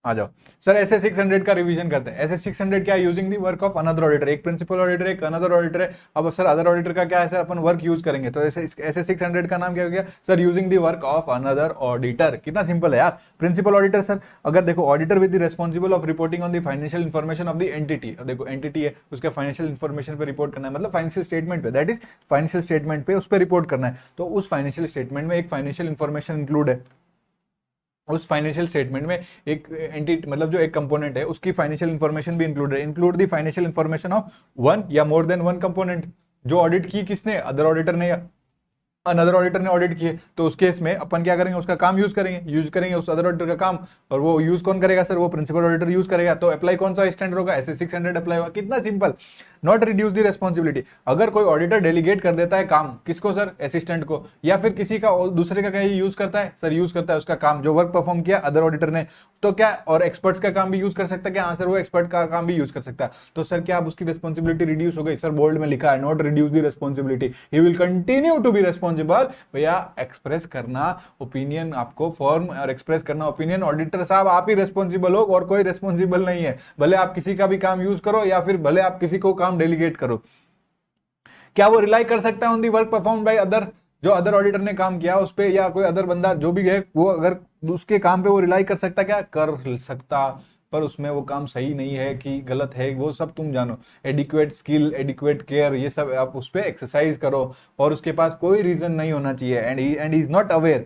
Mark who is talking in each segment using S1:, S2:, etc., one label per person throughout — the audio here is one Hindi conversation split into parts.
S1: आ जाओ सर, एसए 600 का रिवीजन करते हैं। एसए 600 क्या है? Using the work of another auditor, एक प्रिंसिपल ऑडिटर एक अनदर ऑडिटर है। अब सर अदर ऑडिटर का क्या है सर, अपन वर्क यूज करेंगे, तो एसए 600 का नाम क्या हो गया sir, using the work of another auditor. कितना सिंपल है यार। प्रिंसिपल ऑडिटर सर, अगर देखो auditor with the responsible of reporting on the financial information of the entity. अब देखो एंटिटी है, उसके फाइनेंशियल इन्फॉर्मेशन पे रिपोर्ट करना है, मतलब फाइनेंशियल स्टेटमेंट पे, दैट इज फाइनेंशियल स्टेटमेंट पे उस पर रिपोर्ट करना है। तो उस फाइनेंशियल स्टेटमेंट में एक फाइनेंशियल इन्फॉर्मेशन इंक्लूड है, उस फाइनेंशियल स्टेटमेंट में एक एंटिटी मतलब जो एक कंपोनेंट है उसकी फाइनेंशियल इंफॉर्मेशन भी इंक्लूड है। Include the financial information of one या मोर देन वन कंपोनेंट। जो ऑडिट की किसने? अदर ऑडिटर ने या अनदर ऑडिटर ने ऑडिट किए, तो उस केस में अपन क्या करेंगे, उसका काम यूज करेंगे उस अदर ऑडिटर का काम। और वो यूज कौन करेगा सर? वो प्रिंसिपल ऑडिटर यूज करेगा। तो अप्लाई कौन सा स्टैंडर्ड होगा? एसए 600 अप्लाई होगा। कितना simple. Not reduce the responsibility. अगर कोई ऑडिटर डेलीगेट कर देता है काम, किसको सर? असिस्टेंट को, या फिर किसी का दूसरे का कहीं यूज करता है सर, यूज करता है उसका काम जो वर्क परफॉर्म किया अदर ऑडिटर ने, तो क्या और एक्सपर्ट्स का काम भी यूज कर सकता है क्या? हाँ सर, वो एक्सपर्ट का काम भी यूज कर सकता है। तो सर क्या अब उसकी रेस्पॉन्सिबिलिटी रिड्यूस हो गई? सर बोल्ड में लिखा है not reduce the responsibility, he will continue to be responsible. भैया एक्सप्रेस करना ओपिनियन, आपको फॉर्म और एक्सप्रेस करना ओपिनियन, ऑडिटर साहब आप ही रेस्पॉन्सिबल हो और कोई रेस्पॉन्सिबल नहीं है। भले आप किसी का भी काम यूज करो या फिर भले आप किसी को काम डेलीगेट करो। क्या वो रिलाई कर सकता है on the work perform by other? जो अदर ऑडिटर ने काम किया उस पे, या कोई अदर बंदा जो भी है, वो अगर उसके काम पे वो रिलाई कर सकता, क्या कर सकता, पर उसमें वो काम सही नहीं है कि गलत है, वो सब तुम जानो। एडिक्वेट स्किल, एडिक्वेट केयर, ये सब आप उस पर एक्सरसाइज करो। और उसके पास कोई रीजन नहीं होना चाहिए, and he is not aware,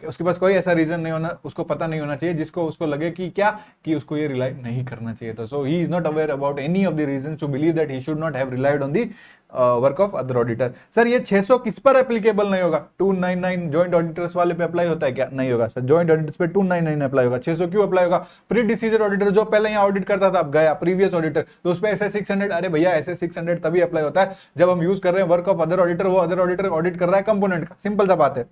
S1: उसके पास कोई ऐसा रीजन नहीं होना, उसको पता नहीं होना चाहिए जिसको उसको लगे कि क्या, कि उसको ये रिलाई नहीं करना चाहिए। तो so he is not aware about any of the reason to believe that he should not have relied on the work of other auditor. Sir ये 600 किस पर एप्लीकेबल नहीं होगा? 299 जॉइंट ऑडिटर्स वाले पे अप्लाई होता है क्या? नहीं होगा सर, जॉइंट ऑडिटर्स पे 299 अप्लाई होगा। 600 क्यों अप्लाई होगा? प्री डिसीजर ऑडिटर जो पहले यहाँ ऑडिट करता था, अब गया प्रीवियस ऑडिटर, तो उस पे एसए 600। अरे भैया एसए 600 तभी अप्लाई होता है जब हम यूज कर रहे हैं वर्क ऑफ अदर ऑडिटर, वो अदर ऑडिटर ऑडिट कर रहा है कंपोनेंट का। सिंपल सा बात है।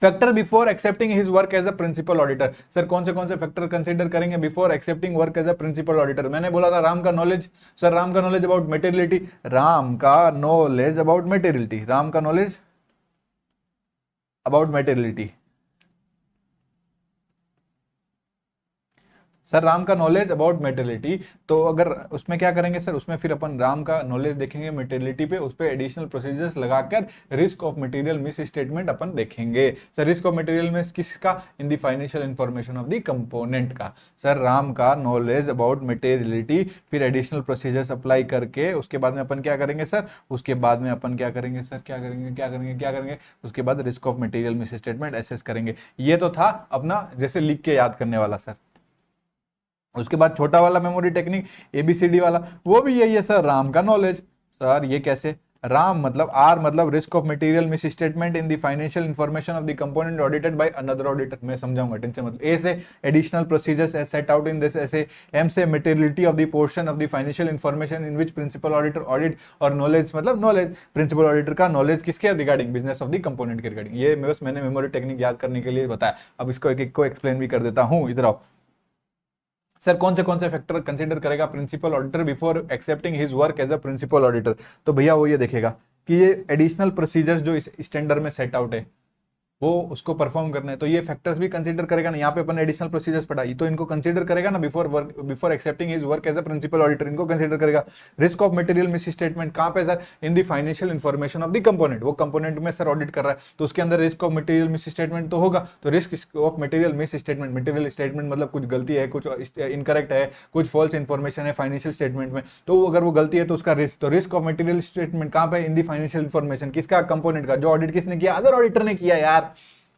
S1: Factor before accepting his work as a principal auditor. Sir कौन से फैक्टर कंसीडर करेंगे before accepting work as a principal auditor? मैंने बोला था राम का नॉलेज। सर राम का नॉलेज अबाउट मटेरियलिटी, राम का नॉलेज अबाउट मटेरियलिटी, राम का knowledge about materiality. Sir Ram का नॉलेज अबाउट मेटेरियलिटी, तो अगर उसमें क्या करेंगे सर, उसमें फिर अपन राम का नॉलेज देखेंगे मेटेरियलिटी पे, उस पर एडिशनल प्रोसीजर्स लगाकर risk of material misstatement अपन देखेंगे। Sir risk of material miss किसका? In the financial information of the component का। सर राम का नॉलेज अबाउट मटेरियलिटी, फिर एडिशनल प्रोसीजर्स अप्लाई करके उसके बाद में अपन क्या करेंगे सर, उसके बाद में अपन क्या करेंगे सर, क्या करेंगे उसके बाद risk of material misstatement assess करेंगे। ये तो था अपना जैसे लिख के याद करने वाला सर। उसके बाद छोटा वाला मेमोरी टेक्निक एबीसीडी वाला, वो भी यही है सर, राम का नॉलेज। सर ये कैसे? राम मतलब आर मतलब risk of material misstatement in the financial information of the component audited by another auditor. मैं समझाऊंगा, टेंशन मतलब। ए से additional procedures as set out in this ऐसे। एम से materiality of the portion of the financial information in which principal auditor audit, और नॉलेज मतलब नॉलेज, प्रिंसिपल ऑडिटर का नॉलेज किसके regarding? Business of the component के रिगार्डिंग। ये बस मैंने मेमोरी टेक्निक याद करने के लिए बताया। अब इसको एक एक को एक्सप्लेन भी कर देता हूं, इधर आओ। सर कौन से फैक्टर कंसीडर करेगा principal auditor before accepting his work as a principal auditor? तो भैया वो ये देखेगा कि ये एडिशनल प्रोसीजर्स जो इस स्टैंडर्ड में सेट आउट है वो उसको परफॉर्म करना है, तो ये फैक्टर्स भी कंसीडर करेगा ना। यहाँ पे अपन एडिशनल प्रोसीजर्स पढ़ाई, तो इनको कंसीडर करेगा ना before accepting his work as a principal auditor, इनको कंसीडर करेगा। Risk of material misstatement कहाँ पे sir? In the financial information of the component. वो कंपोनेंट में सर ऑडिट कर रहा है, तो उसके अंदर risk of material misstatement तो होगा। तो risk of material misstatement, material statement मतलब कुछ गलती है, कुछ इनकरेक्ट है, कुछ फॉल्स इन्फॉर्मेशन है फाइनेंशियल स्टेटमेंट में, तो अगर वो गलती है तो उसका रिस्क। तो रिस्क ऑफ मटेरियल स्टेटमेंट कहाँ पे? इन द फाइनेंशियल इंफॉर्मेशन किसका? कंपोनेंट का। जो ऑडिट किसने किया? अदर ऑडिटर ने किया यार।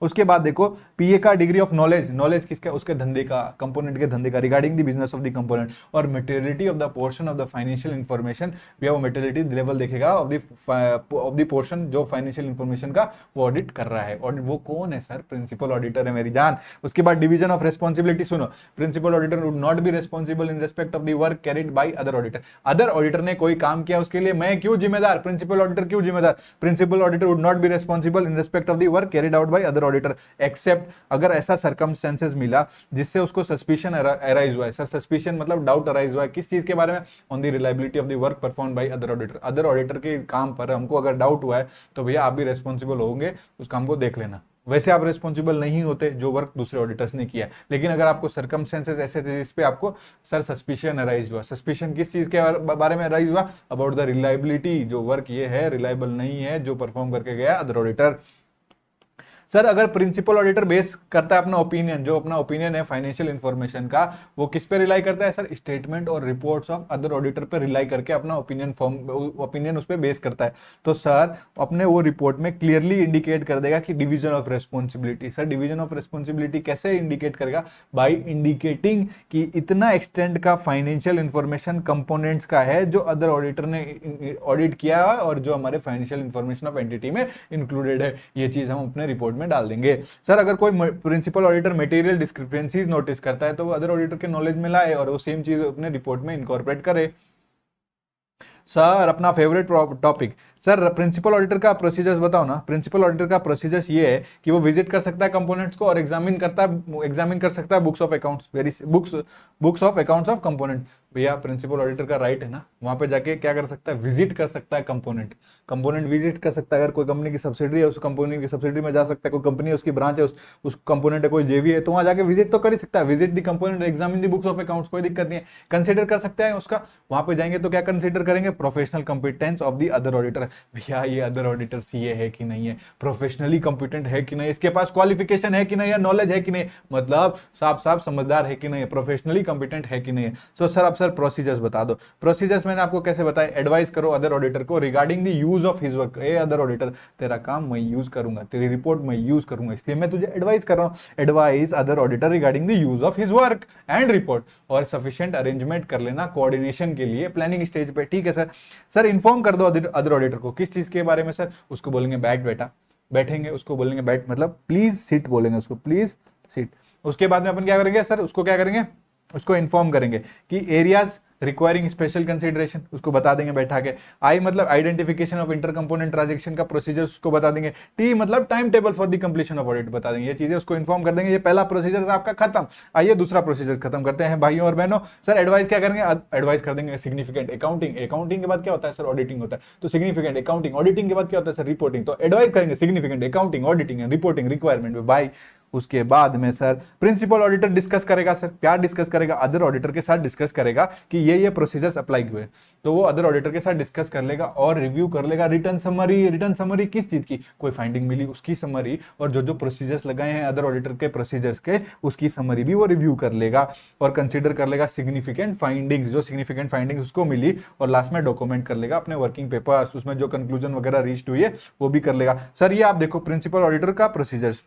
S1: उसके बाद देखो पीए का डिग्री ऑफ नॉलेज, नॉलेज किसका? उसके धंधे का, कंपोनेंट के धंधे का, regarding the business of the component. और materiality of the portion of the financial information, भैया वो मटेरियलिटी लेवल देखेगा ऑफ द पोर्शन जो फाइनेंशियल इंफॉर्मेशन का वो ऑडिट कर रहा है। और वो कौन है सर? प्रिंसिपल ऑडिटर है मेरी जान। उसके बाद डिवीजन ऑफ रेस्पॉन्सिबिलिटी सुनो, principal auditor would not be responsible in respect of the work carried by other auditor. Other auditor ने कोई काम किया उसके लिए मैं क्यों जिम्मेदार? प्रिंसिपल ऑडिटर क्यों जिम्मेदार? Principal auditor would not be responsible in respect of the work carried out by other auditor except अगर ऐसा सर्कमस्टेंसेस मिला जिससे उसको सस्पिशन अराइज हुआ है। सर सस्पिशन मतलब डाउट अराइज हुआ है किस चीज के बारे में? On the reliability of the work perform by other auditor. Other auditor के काम पर हमको अगर डाउट हुआ है तो भैया आप भी रेस्पॉन्सिबल होंगे उस काम को देख लेना। वैसे आप रिस्पॉन्सिबल नहीं होते जो वर्क दूसरे ऑडिटर्स ने किया। लेकिन अगर आपको सर्कमस्टेंसेस ऐसे थे जिस पे आपको सर सस्पिशन अराइज हुआ, सस्पिशन किस चीज के बारे में अराइज हुआ, अबाउट द रिलायबिलिटी, जो वर्क ये है रिलायबल नहीं है जो परफॉर्म करके गया अदर ऑडिटर। सर अगर प्रिंसिपल ऑडिटर बेस करता है अपना ओपिनियन, जो अपना ओपिनियन है फाइनेंशियल इंफॉर्मेशन का, वो किस पे रिलाई करता है सर, स्टेटमेंट और रिपोर्ट्स ऑफ अदर ऑडिटर पे रिलाई करके अपना ओपिनियन उस पे बेस करता है। तो सर अपने वो रिपोर्ट में क्लियरली इंडिकेट कर देगा कि division of responsibility. Sir division of responsibility कैसे इंडिकेट करेगा, बाई इंडिकेटिंग कि इतना एक्सटेंड का फाइनेंशियल इंफॉर्मेशन कंपोनेंट्स का है जो अदर ऑडिटर ने ऑडिट किया है और जो हमारे फाइनेंशियल इंफॉर्मेशन ऑफ एंटिटी में इंक्लूडेड है। ये चीज हम अपने रिपोर्ट में डाल देंगे। सर अगर कोई principal auditor material discrepancies notice करता है तो वो अदर ऑडिटर के नॉलेज में लाए और वो सेम चीज अपने रिपोर्ट में इनकॉर्पोरेट करे। सर अपना favourite topic, sir principal auditor का प्रोसीजर्स बताओ ना। प्रिंसिपल ऑडिटर का प्रोसीजर्स ये है कि वो विजिट कर सकता है कंपोनेंट्स को और एग्जामिन कर सकता है books of accounts, books of accounts of component. भैया प्रिंसिपल ऑडिटर का राइट है ना, वहां पे जाके क्या कर सकता है, विजिट कर सकता है कंपोनेंट विजिट कर सकता है। अगर कोई कंपनी की सब्सिडरी है उस कंपनी की सब्सिडरी में जा सकता है, कोई कंपनी है उसकी ब्रांच है उस कंपोनेंट है, कोई जेवी है तो वहां जाके विजिट तो कर ही सकता है। Visit the component, examine the books of accounts, कोई दिक्कत नहीं है, कंसिडर कर सकते हैं उसका। वहां पे जाएंगे तो क्या कंसिडर करेंगे, professional competence of the other auditor. भैया ये अदर ऑडिटर सीए है कि नहीं है, प्रोफेशनली कंपिटेंट है कि नहीं, इसके पास क्वालिफिकेशन है कि नहीं, या नॉलेज है कि नहीं, मतलब साफ समझदार है कि नहीं, प्रोफेशनली कंपिटेंट है कि नहीं है। सो सर अब सर प्रोसीजर्स बता दो। प्रोसीजर्स मैंने आपको कैसे बताया, एडवाइस करो अदर ऑडिटर को regarding the use of his work. A other auditor तेरा काम मैं यूज करूंगा, तेरी रिपोर्ट मैं यूज करूंगा, इसलिए मैं तुझे एडवाइस कर रहा हूं। Advice other auditor regarding the use of his work and report, और सफिशिएंट अरेंजमेंट कर लेना कोऑर्डिनेशन के लिए प्लानिंग स्टेज पे, ठीक है सर। सर इन्फॉर्म कर दो अदर ऑडिटर को किस चीज के बारे में सर, उसको बोलेंगे बैठ बेटा, बैठेंगे, उसको बोलेंगे बैठ मतलब प्लीज सिट बोलेंगे उसको, प्लीज सिट। उसके बाद में अपन क्या करेंगे सर, उसको क्या करेंगे, उसको इन्फॉर्म करेंगे कि एरियाज रिक्वायरिंग स्पेशल कंसिडरेशन, उसको बता देंगे बैठा के। आई मतलब identification of inter component transaction का प्रोसीजर उसको बता देंगे। टी मतलब time table for the completion of audit बता देंगे। ये चीजें उसको इन्फॉर्म कर देंगे। ये पहला प्रोसीजर आपका खत्म। आइए दूसरा प्रोसीजर खत्म करते हैं भाइयों और बहनों। सर एडवाइस क्या करेंगे, एडवाइस कर देंगे सिग्निफिकेंट अकाउंटिंग। अकाउंटिंग के बाद क्या होता है सर, ऑडिटिंग होता है। तो सिग्निफिकेंट अकाउंटिंग, ऑडिटिंग के बाद क्या होता है सर, रिपोर्टिंग। तो एडवाइस करेंगे significant accounting, auditing and reporting requirement by. उसके बाद में सर प्रिंसिपल ऑडिटर डिस्कस करेगा। सर क्या डिस्कस करेगा, अदर ऑडिटर के साथ डिस्कस करेगा कि ये प्रोसीजर्स अप्लाई हुए, तो वो अदर ऑडिटर के साथ डिस्कस कर लेगा और रिव्यू कर लेगा। रिटर्न समरी किस चीज की, कोई फाइंडिंग मिली उसकी समरी, और जो प्रोसीजर्स लगाए हैं अदर ऑडिटर के प्रोसीजर्स के उसकी समरी भी वो रिव्यू कर लेगा और कंसिडर कर लेगा सिग्निफिकेंट फाइंडिंग्स, जो सिग्निफिकेंट फाइंडिंग्स उसको मिली, और लास्ट में डॉक्यूमेंट कर लेगा अपने वर्किंग पेपर्स, उसमें जो कंक्लूजन वगैरह रीच्ड हुई है वो भी कर लेगा। सर ये आप देखो प्रिंसिपल ऑडिटर का प्रोसीजर्स,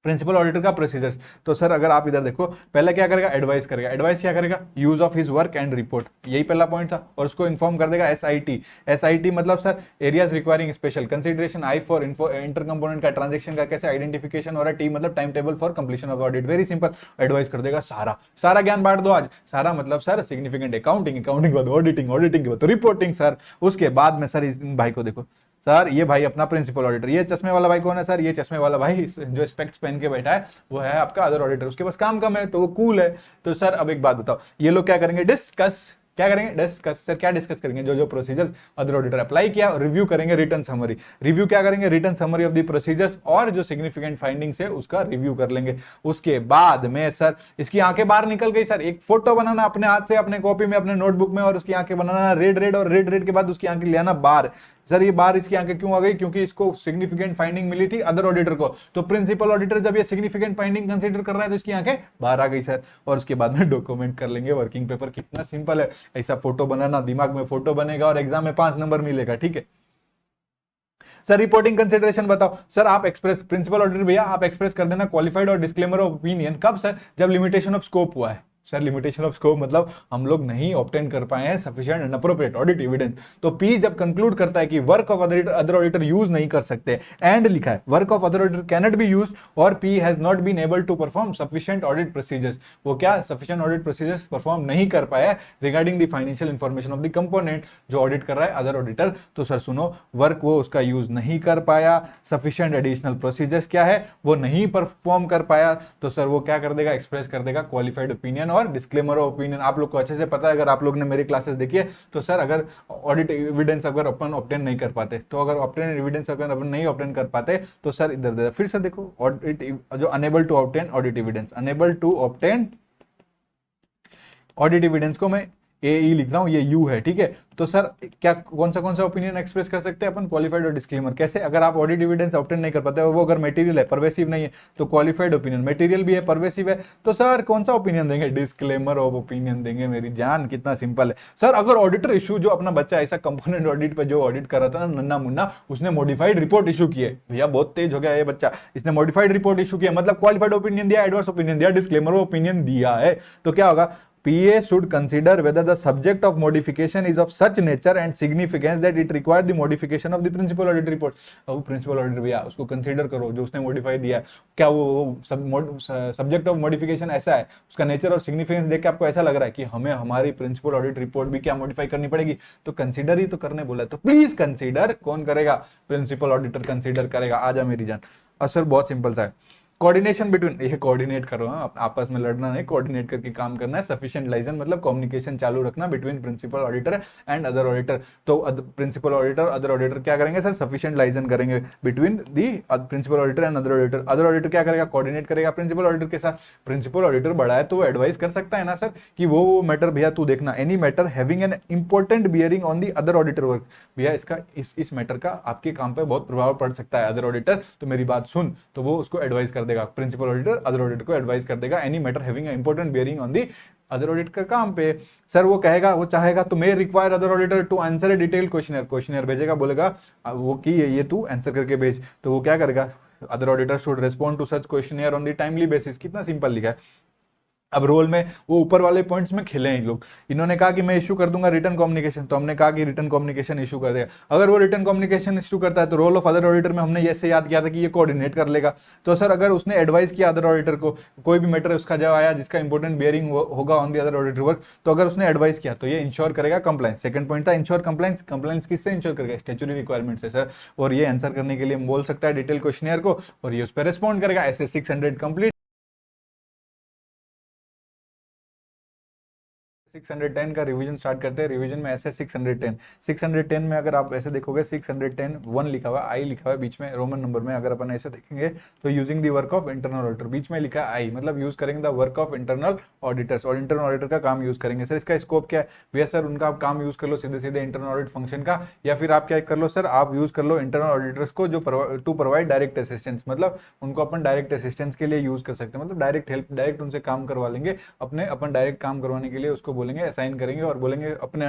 S1: प्रिंसिपल ऑडिटर का प्रोसीजर्स। तो सर अगर आप इधर देखो, पहले क्या करेगा, एडवाइस करेगा। एडवाइस क्या करेगा, use of his work and report, यही पहला पॉइंट था। और उसको इन्फॉर्म कर देगा एसआईटी मतलब sir areas requiring special consideration. I for inter component का ट्रांजेक्शन का कैसे आइडेंटिफिकेशन, और टी मतलब time table for completion of audit. Very simple, advice कर देगा सारा ज्ञान बांट दो आज। सारा मतलब सर सिग्निफिकेंट अकाउंटिंग के बाद ऑडिटिंग के बाद रिपोर्टिंग सर। उसके बाद में सर इस भाई को देखो, सर ये भाई अपना प्रिंसिपल ऑडिटर, ये चश्मे वाला भाई कौन है सर, ये चश्मे वाला भाई जो स्पेक्स पहन के बैठा है वो है आपका अदर ऑडिटर। उसके पास काम कम है तो वो कूल है। तो सर अब एक बात बताओ, ये लोग क्या करेंगे, डिस्कस सर क्या डिस्कस करेंगे, जो प्रोसीजर्स अदर ऑडिटर अप्लाई किया, रिव्यू करेंगे रिटर्न समरी। रिव्यू क्या करेंगे, return summary of the procedures, और जो सिग्निफिकेंट फाइंडिंग्स है उसका रिव्यू कर लेंगे। उसके बाद में सर इसकी आंखें बाहर निकल गई। सर एक फोटो बनाना अपने हाथ से, अपने कॉपी में, अपने नोटबुक में, और उसकी आंखें बनाना रेड, और रेड के बाद उसकी आंखें ले आना बाहर। सर ये बाहर इसकी आंखें क्यों आ गई, क्योंकि इसको सिग्निफिकेंट फाइंडिंग मिली थी अदर ऑडिटर को। तो प्रिंसिपल ऑडिटर जब ये सिग्निफिकेंट फाइंडिंग कंसीडर कर रहा है तो इसकी आंखें बाहर आ गई सर। और उसके बाद में डॉक्यूमेंट कर लेंगे वर्किंग पेपर। कितना सिंपल है, ऐसा फोटो बनाना, दिमाग में फोटो बनेगा और एग्जाम में 5 नंबर मिलेगा, ठीक है। सर रिपोर्टिंग कंसिडरेशन बताओ। सर आप एक्सप्रेस, प्रिंसिपल ऑडिटर भैया आप एक्सप्रेस कर देना क्वालिफाइड और डिस्क्लेमर ऑफ ओपिनियन। कब सर, जब लिमिटेशन ऑफ स्कोप हुआ है। सर लिमिटेशन ऑफ स्कोप मतलब हम लोग नहीं ऑब्टेन कर पाए हैं sufficient and appropriate audit evidence. तो पी जब कंक्लूड करता है कि work of other auditor use नहीं कर सकते, एंड लिखा है work of other auditor cannot be used, और P has not been able to perform sufficient audit procedures, वो क्या सफिशिएंट ऑडिट प्रोसीजर्स परफॉर्म नहीं कर पाया regarding the financial information of the component जो ऑडिट कर रहा है अदर ऑडिटर। तो सर सुनो, वर्क वो उसका यूज नहीं कर पाया, सफिशिएंट एडिशनल प्रोसीजर्स क्या है वो नहीं परफॉर्म कर पाया, तो सर वो क्या कर देगा, एक्सप्रेस कर देगा क्वालिफाइड ओपिनियन और डिस्क्लेमर ऑफ ओपिनियन आप लोग को अच्छे से पता है, अगर आप लोग ने मेरी क्लासेस देखी है तो सर अगर ऑडिट एविडेंस अगर अपन ऑब्टेन नहीं कर पाते, तो अगर ऑब्टेन एविडेंस अगर अपन नहीं ऑब्टेन कर पाते तो सर इधर फिर से देखो ऑडिट जो unable to obtain audit evidence, unable to obtain audit evidence को मैं ए ई लिख रहा हूं, ये यू है, ठीक है। तो सर क्या कौन सा ओपिनियन एक्सप्रेस कर सकते हैं अपन, क्वालिफाइड और डिस्क्लेमर। कैसे, अगर आप ऑडिट एविडेंस ऑब्टेन नहीं कर पाते और वो अगर मटेरियल है, परवेसिव नहीं है, तो क्वालिफाइड ओपिनियन, मटेरियल भी है, परवेसिव है, तो सर कौन सा ओपिनियन देंगे, डिस्क्लेमर ऑफ ओपिनियन देंगे। मेरी जान कितना सिंपल है सर। अगर ऑडिटर इशू जो अपना बच्चा ऐसा कंपोनेंट ऑडिट पे जो ऑडिट कर रहा था ना नन्ना मुन्ना, उसने मॉडिफाइड रिपोर्ट इशू की है, भैया बहुत तेज हो गया ये बच्चा, इसने मॉडिफाइड रिपोर्ट इशू किया, मतलब क्वालिफाइड ओपिनियन दिया, एडवर्स ओपिनियन दिया, डिस्क्लेमर ऑफ ओपिनियन दिया है, तो क्या होगा, PA should consider whether the subject of modification is of such nature and significance that it requires the modification of the principal audit report। अब प्रिंसिपल ऑडिटर भैया उसको कंसीडर करो जो उसने मॉडिफाई दिया है, क्या वो सब्जेक्ट ऑफ मॉडिफिकेशन ऐसा है, उसका नेचर और सिग्निफिकेंस देख के आपको ऐसा लग रहा है कि हमें हमारी प्रिंसिपल ऑडिट रिपोर्ट भी क्या मॉडिफाई करनी पड़ेगी, तो कंसीडर ही तो करने बोला है, तो प्लीज कंसीडर। कौन करेगा, प्रिंसिपल ऑडिटर कंसीडर करेगा। आजा मेरी जान। और सर बहुत सिंपल सा है, कोऑर्डिनेशन बिटवीन, ये कोऑर्डिनेट करो, आपस में लड़ना नहीं, कोऑर्डिनेट करके काम करना है। सफिशिएंट लाइजन मतलब कम्युनिकेशन चालू रखना between principal auditor and other auditor. तो प्रिंसिपल ऑडिटर अदर ऑडिटर क्या करेंगे सर, सफिशिएंट लाइजन करेंगे between the principal auditor and other auditor. Other auditor क्या करेगा, कोऑर्डिनेट करेगा प्रिंसिपल ऑडिटर के साथ। प्रिंसिपल ऑडिटर बड़ा है तो वो एडवाइस कर सकता है ना सर कि वो मैटर भैया तू देखना, any matter having an important bearing on the other auditor work, भैया इसका इस मैटर का आपके काम पे बहुत प्रभाव पड़ सकता है अदर ऑडिटर, तो मेरी बात सुन, तो वो उसको एडवाइस कर देगा, प्रिंसिपल ऑडिटर अदर ऑडिटर को एडवाइस कर देगा, any matter having important bearing on the other audit का काम पे। सर वो कहेगा, वो चाहेगा तो may require other auditor to answer a detail questionnaire भेजेगा, बोलेगा वो कि ये तू आंसर करके भेज, तो वो क्या करेगा, other auditor should respond to such questionnaire on the timely basis. कितना सिंपल लिखा है। अब रोल में वो ऊपर वाले पॉइंट्स में खेले हैं लोग, इन्होंने कहा कि मैं इशू कर दूंगा रिटर्न कम्युनिकेशन, तो हमने कहा कि रिटर्न कम्युनिकेशन इशू कर देगा। अगर वो रिटर्न कम्युनिकेशन इशू करता है तो रोल ऑफ अदर ऑडिटर में हमने ऐसे याद किया था कि ये कोऑर्डिनेट कर लेगा। तो सर अगर उसने एडवाइस किया अदर ऑडिटर को, कोई भी मैटर उसका जब आया जिसका इंपॉर्टेंट बियरिंग होगा on the other auditor work, तो अगर उसने एडवाइस किया तो ये इंश्योर करेगा कंप्लायंस। सेकंड पॉइंट था इंश्योर कंप्लायंस। कंप्लायंस किससे इंश्योर करेगा, स्टैट्यूटरी रिक्वायरमेंट से सर, और ये आंसर करने के लिए बोल सकता है डिटेल क्वेश्चनियर को, और ये उस पर रेस्पॉन्ड करेगा। ऐसे 600 कंप्लीट। 610 का रिवीजन स्टार्ट करते हैं। रिवीजन में ऐसे 610 में अगर आप ऐसे देखोगे 610 1 लिखा हुआ है, आई लिखा हुआ है बीच में रोमन नंबर में, अगर अपन ऐसे देखेंगे तो using the work of internal auditor, बीच में लिखा है आई, मतलब यूज करेंगे the work of internal auditors, और इंटरनल ऑडिटर का काम यूज करेंगे। सर इसका स्कोप क्या है भैया, सर उनका आप काम यूज कर लो सीधे सीधे इंटरनल ऑडिट फंक्शन का, या फिर आप क्या कर लो सर, आप यूज कर लो इंटरनल ऑडिटर्स को जो टू प्रोवाइड डायरेक्ट असिस्टेंस, मतलब उनको अपन डायरेक्ट असिस्टेंस के लिए यूज कर सकते हैं, मतलब डायरेक्ट हेल्प, डायरेक्ट उनसे काम करवा लेंगे अपन डायरेक्ट काम करवाने के लिए उसको बोलेंगे, असाइन करेंगे और बोलेंगे अपने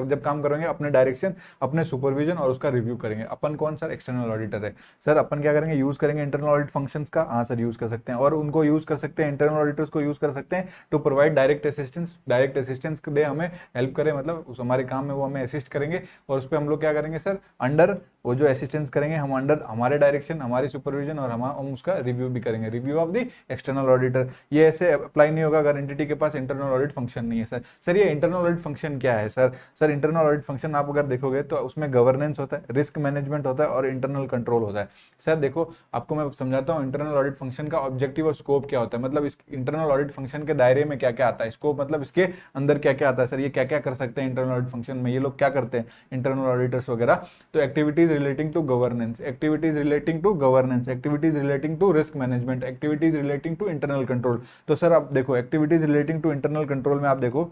S1: जब काम करेंगे अपने डायरेक्शन, अपने सुपरविजन और उसका रिव्यू करेंगे। अपन कौन सर, एक्सटर्नल ऑडिटर है। सर अपन क्या करेंगे, यूज करेंगे इंटरनल ऑडिट फंक्शंस का, हाँ सर यूज कर सकते हैं, और उनको यूज कर सकते हैं, इंटरनल ऑडिटर्स को यूज कर सकते हैं टू प्रोवाइड डायरेक्ट असिस्टेंस दे, हमें हेल्प करें, मतलब उस हमारे काम में वो हमें असिस्ट करेंगे, और उस पर हम लोग क्या करेंगे सर, अंडर वो जो असिस्टेंस करेंगे हम अंडर हमारे डायरेक्शन, हमारी सुपरविजन, और हम उसका रिव्यू भी करेंगे, review of the external auditor. ये ऐसे अप्लाई नहीं होगा अगर एंटिटी के पास इंटरनल ऑडिट फंक्शन नहीं है। सर ये इंटरनल ऑडिट फंक्शन क्या है सर इंटरनल ऑडिट फंक्शन आप अगर देखोगे तो उसमें गवर्नेंस होता है, रिस्क मैनेजमेंट होता है और इंटरनल कंट्रोल होता है। सर देखो आपको मैं समझाता हूँ इंटरनल ऑडिट फंक्शन का ऑब्जेक्टिव और स्कोप क्या होता है, मतलब इस इंटरनल ऑडिट फंक्शन के दायरे में क्या क्या आता है, स्कोप मतलब इसके अंदर क्या क्या आता है। सर ये क्या क्या कर सकते हैं इंटरनल ऑडिट फंक्शन में, ये लोग क्या करते हैं इंटरनल ऑडिटर्स वगैरह, तो activities relating to governance, activities relating to governance, activities relating to risk management, activities relating to internal control. तो सर आप देखो activities relating to internal control में आप देखो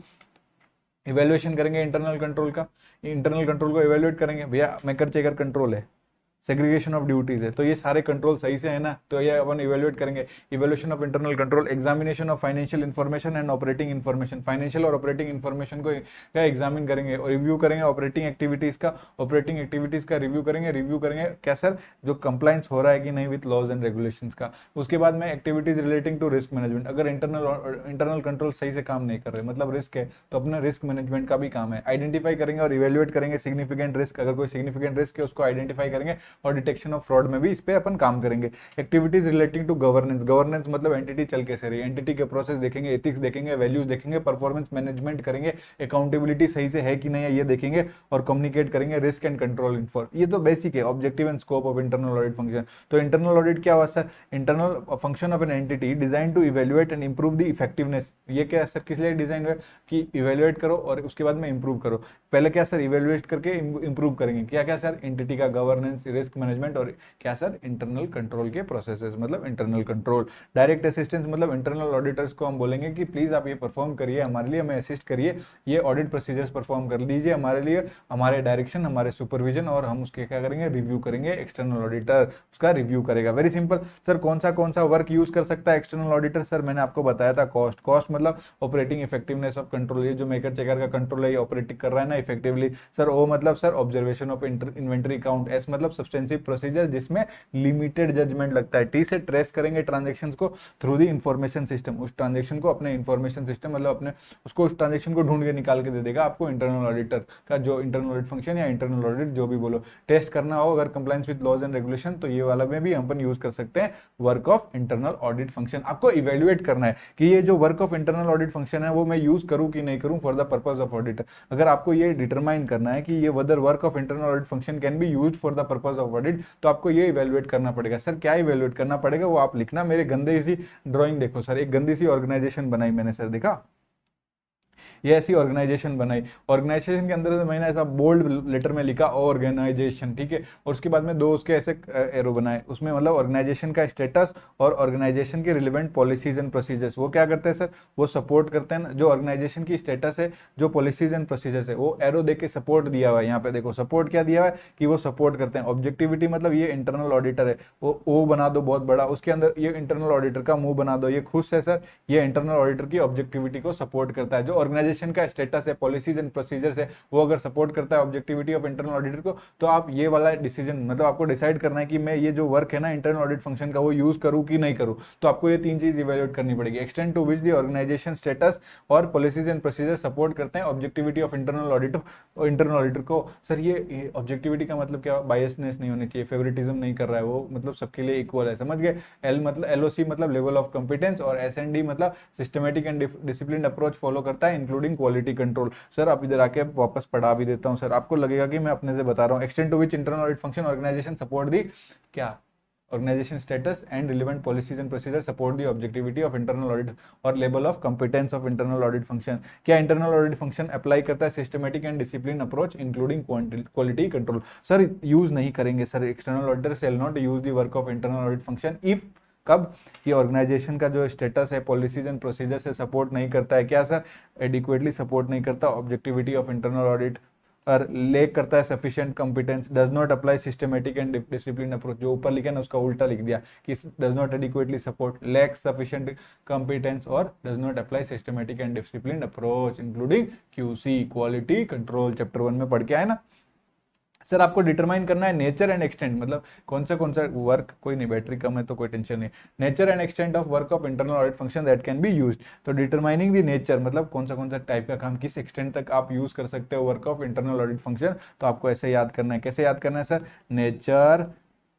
S1: इवेल्युएशन करेंगे इंटरनल कंट्रोल का, इंटरनल कंट्रोल को इवेल्युएट करेंगे, भैया मेकर चेकर कंट्रोल है, सेग्रीगेशन ऑफ ड्यूटीज है, तो ये सारे कंट्रोल सही से है ना, तो ये अपन इवेल्युएट करेंगे। Evaluation of internal control, examination of financial information and operating information, financial और ऑपरेटिंग इन्फॉर्मेशन को क्या एग्जामिन करेंगे और रिव्यू करेंगे, ऑपरेटिंग एक्टिविटीज का रिव्यू करेंगे क्या सर, जो कंप्लाइंस हो रहा है कि नहीं विद लॉज एंड रेगुलेशंस का। उसके बाद में activities relating to risk management, अगर इंटरनल कंट्रोल सही से काम नहीं कर रहे, मतलब रिस्क है, तो अपना रिस्क मैनेजमेंट का भी काम है, आइडेंटिफाई करेंगे और इवेल्युएट करेंगे सिग्निफिकेंट रिस्क, अगर कोई सिग्निफिकेंट रिस्क है उसको आइडेंटिफाई करेंगे और डिटेक्शन ऑफ फ्रॉड में भी इस पे अपन काम करेंगे। Activities relating to governance, governance मतलब एंटिटी चल कैसे रही है, एंटिटी के प्रोसेस देखेंगे, एथिक्स देखेंगे, वैल्यूज देखेंगे, परफॉर्मेंस मैनेजमेंट करेंगे, अकाउंटेबिलिटी सही से है कि नहीं है ये देखेंगे, और कम्युनिकेट करेंगे, रिस्क एंड कंट्रोल इन्फॉर्म। ये तो बेसिक है, objective and scope of internal audit function. तो इंटरनल ऑडिट क्या हुआ sir, internal function of an entity design to evaluate and improve the effectiveness. ये क्या सर किस लिए डिजाइन हुआ कि इवेल्युएट करो और उसके बाद में इंप्रूव करो। पहले क्या सर, इवेल्युएट करके इंप्रूव करेंगे, क्या क्या सर, एंटिटी का गवर्नेंस, रिस्क मैनेजमेंट, और क्या सर, इंटरनल कंट्रोल के प्रोसेसेस मतलब इंटरनल कंट्रोल। डायरेक्ट असिस्टेंस मतलब इंटरनल ऑडिटर्स को हम बोलेंगे कि प्लीज आप ये परफॉर्म करिए हमारे लिए, हमें असिस्ट करिए, ये ऑडिट प्रोसीजर्स परफॉर्म कर दीजिए हमारे लिए, हमारे डायरेक्शन, हमारे सुपरविजन, और हम उसके क्या करेंगे, रिव्यू करेंगे, एक्सटर्नल ऑडिटर उसका रिव्यू करेगा। वेरी सिंपल सर, कौन सा वर्क यूज कर सकता है एक्सटर्नल ऑडिटर, सर मैंने आपको बताया था कॉस्ट। कॉस्ट मतलब ऑपरेटिंग इफेक्टिवनेस ऑफ कंट्रोल, ये जो मेकर चेकर का कंट्रोल है ये ऑपरेटिंग कर रहा है ना इफेक्टिवली। सर ओ मतलब sir observation of inventory count. S मतलब सब्सटेंसिव प्रोसीजर जिसमें लिमिटेड जजमेंट लगता है। टी से ट्रेस करेंगे ट्रांजेक्शंस को थ्रू द इंफॉर्मेशन सिस्टम, उस ट्रांजेक्शन को अपने इंफॉर्मेशन सिस्टम मतलब अपने उसको उस ट्रांजेक्शन को ढूंढ के निकाल के दे देगा आपको इंटरनल ऑडिटर का जो इंटरनल ऑडिट फंक्शन या इंटरनल ऑडिट जो भी बोलो। टेस्ट करना हो अगर compliance with laws and regulation तो ये वाला में भी हम यूज कर सकते हैं work of internal audit function. आपको इवेल्युएट करना है कि ये जो work of internal audit function है वो मैं यूज करूं कि नहीं करूं for the purpose of audit. अगर आपको ये डिटरमाइन करना है कि ये whether work of internal audit function can be used for the purpose of audit, तो आपको ये इवेल्युएट करना पड़ेगा। सर क्या इवेल्युएट करना पड़ेगा वो आप लिखना। मेरे गंदे सी ड्राइंग देखो सर, एक गंदी सी ऑर्गेनाइजेशन बनाई मैंने सर, देखा ये ऐसी ऑर्गेनाइजेशन बनाई, ऑर्गेनाइजेशन के अंदर मैंने ऐसा बोल्ड लेटर में लिखा ऑर्गेनाइजेशन, ठीक है, और उसके बाद में दो उसके ऐसे एरो बनाए, उसमें मतलब ऑर्गेनाइजेशन का स्टेटस और ऑर्गेनाइजेशन के रिलेवेंट पॉलिसीज एंड प्रोसीजर्स। वो क्या करते हैं सर, वो सपोर्ट करते हैं जो ऑर्गेनाइजेशन की स्टेटस है, जो पॉलिसीज एंड प्रोसीजर्स है, वो एरो देके सपोर्ट दिया हुआ है। यहाँ पे देखो सपोर्ट क्या दिया हुआ है कि वो सपोर्ट करते हैं। ऑब्जेक्टिविटी मतलब ये इंटरनल ऑडिटर है, वो ओ बना दो बहुत बड़ा, उसके अंदर ये इंटरनल ऑडिटर का मुंह बना दो, ये खुश है सर, ये इंटरनल ऑडिटर की ऑब्जेक्टिविटी को सपोर्ट करता है। जो ऑर्गेनाइजेशन का स्टेटस है, पॉलिसीज एंड प्रोसीजर्स है, वो अगर सपोर्ट करता है ऑब्जेक्टिविटी ऑफ इंटरनल ऑडिटर को, तो आप ये वाला डिसीजन मतलब आपको डिसाइड करना है कि मैं ये जो वर्क है ना इंटरनल ऑडिट फंक्शन का वो यूज करूं कि नहीं करूं। तो आपको ये तीन चीज इवैल्यूएट करनी पड़ेगी। Extend to which the organisation status और पॉलिसीज एंड प्रोसीजर सपोर्ट करते हैं ऑब्जेक्टिविटी ऑफ इंटरनल ऑडिटर को। सर ये ऑब्जेक्टिविटी का मतलब क्या, बायसनेस नहीं होनी चाहिए, फेवरेटिज्म नहीं कर रहा है वो, मतलब सबके लिए इक्वल है, समझ गए। एल मतलब एलओसी मतलब लेवल ऑफ कॉम्पिटेंस, और एसएनडी मतलब systematic and discipline approach follow करता है इंक्लूडिंग क्वालिटी कंट्रोल। सर आप इधर आके वापस पढ़ा भी देता हूं सर, आपको लगेगा कि मैं अपने से बता रहा हूं। Extend to which internal audit function organisation support the क्या, organisation status and relevant policies and procedure support the objectivity of internal audit और level of competence of internal audit function. क्या इंटरनल ऑडिट फंक्शन अप्लाई करता है systematic and discipline approach including quality control. Sir use नहीं करेंगे sir, external auditor shall not use the work of internal audit function if, कब, ये ऑर्गेनाइजेशन का जो स्टेटस है पॉलिसीज एंड प्रोसीजर से सपोर्ट नहीं करता है, क्या सर, एडिक्वेटली सपोर्ट नहीं करता ऑब्जेक्टिविटी ऑफ इंटरनल ऑडिट, और लेक करता है sufficient competence, does not apply systematic and discipline approach. जो ऊपर लिखा ना उसका उल्टा लिख दिया कि does not adequately support, lack sufficient competence, और does not apply systematic and discipline approach including QC quality control. Chapter 1 में पढ़ के आए ना सर। आपको डिटरमाइन करना है नेचर एंड एक्सटेंट, मतलब कौन सा वर्क, कोई नहीं बैटरी कम है तो कोई टेंशन नहीं, nature and extent of work of internal audit function that can be used. तो डिटरमाइनिंग द नेचर मतलब कौन सा टाइप का काम किस एक्सटेंट तक आप यूज कर सकते हो work of internal audit function. तो आपको ऐसे याद करना है, कैसे याद करना है सर, नेचर,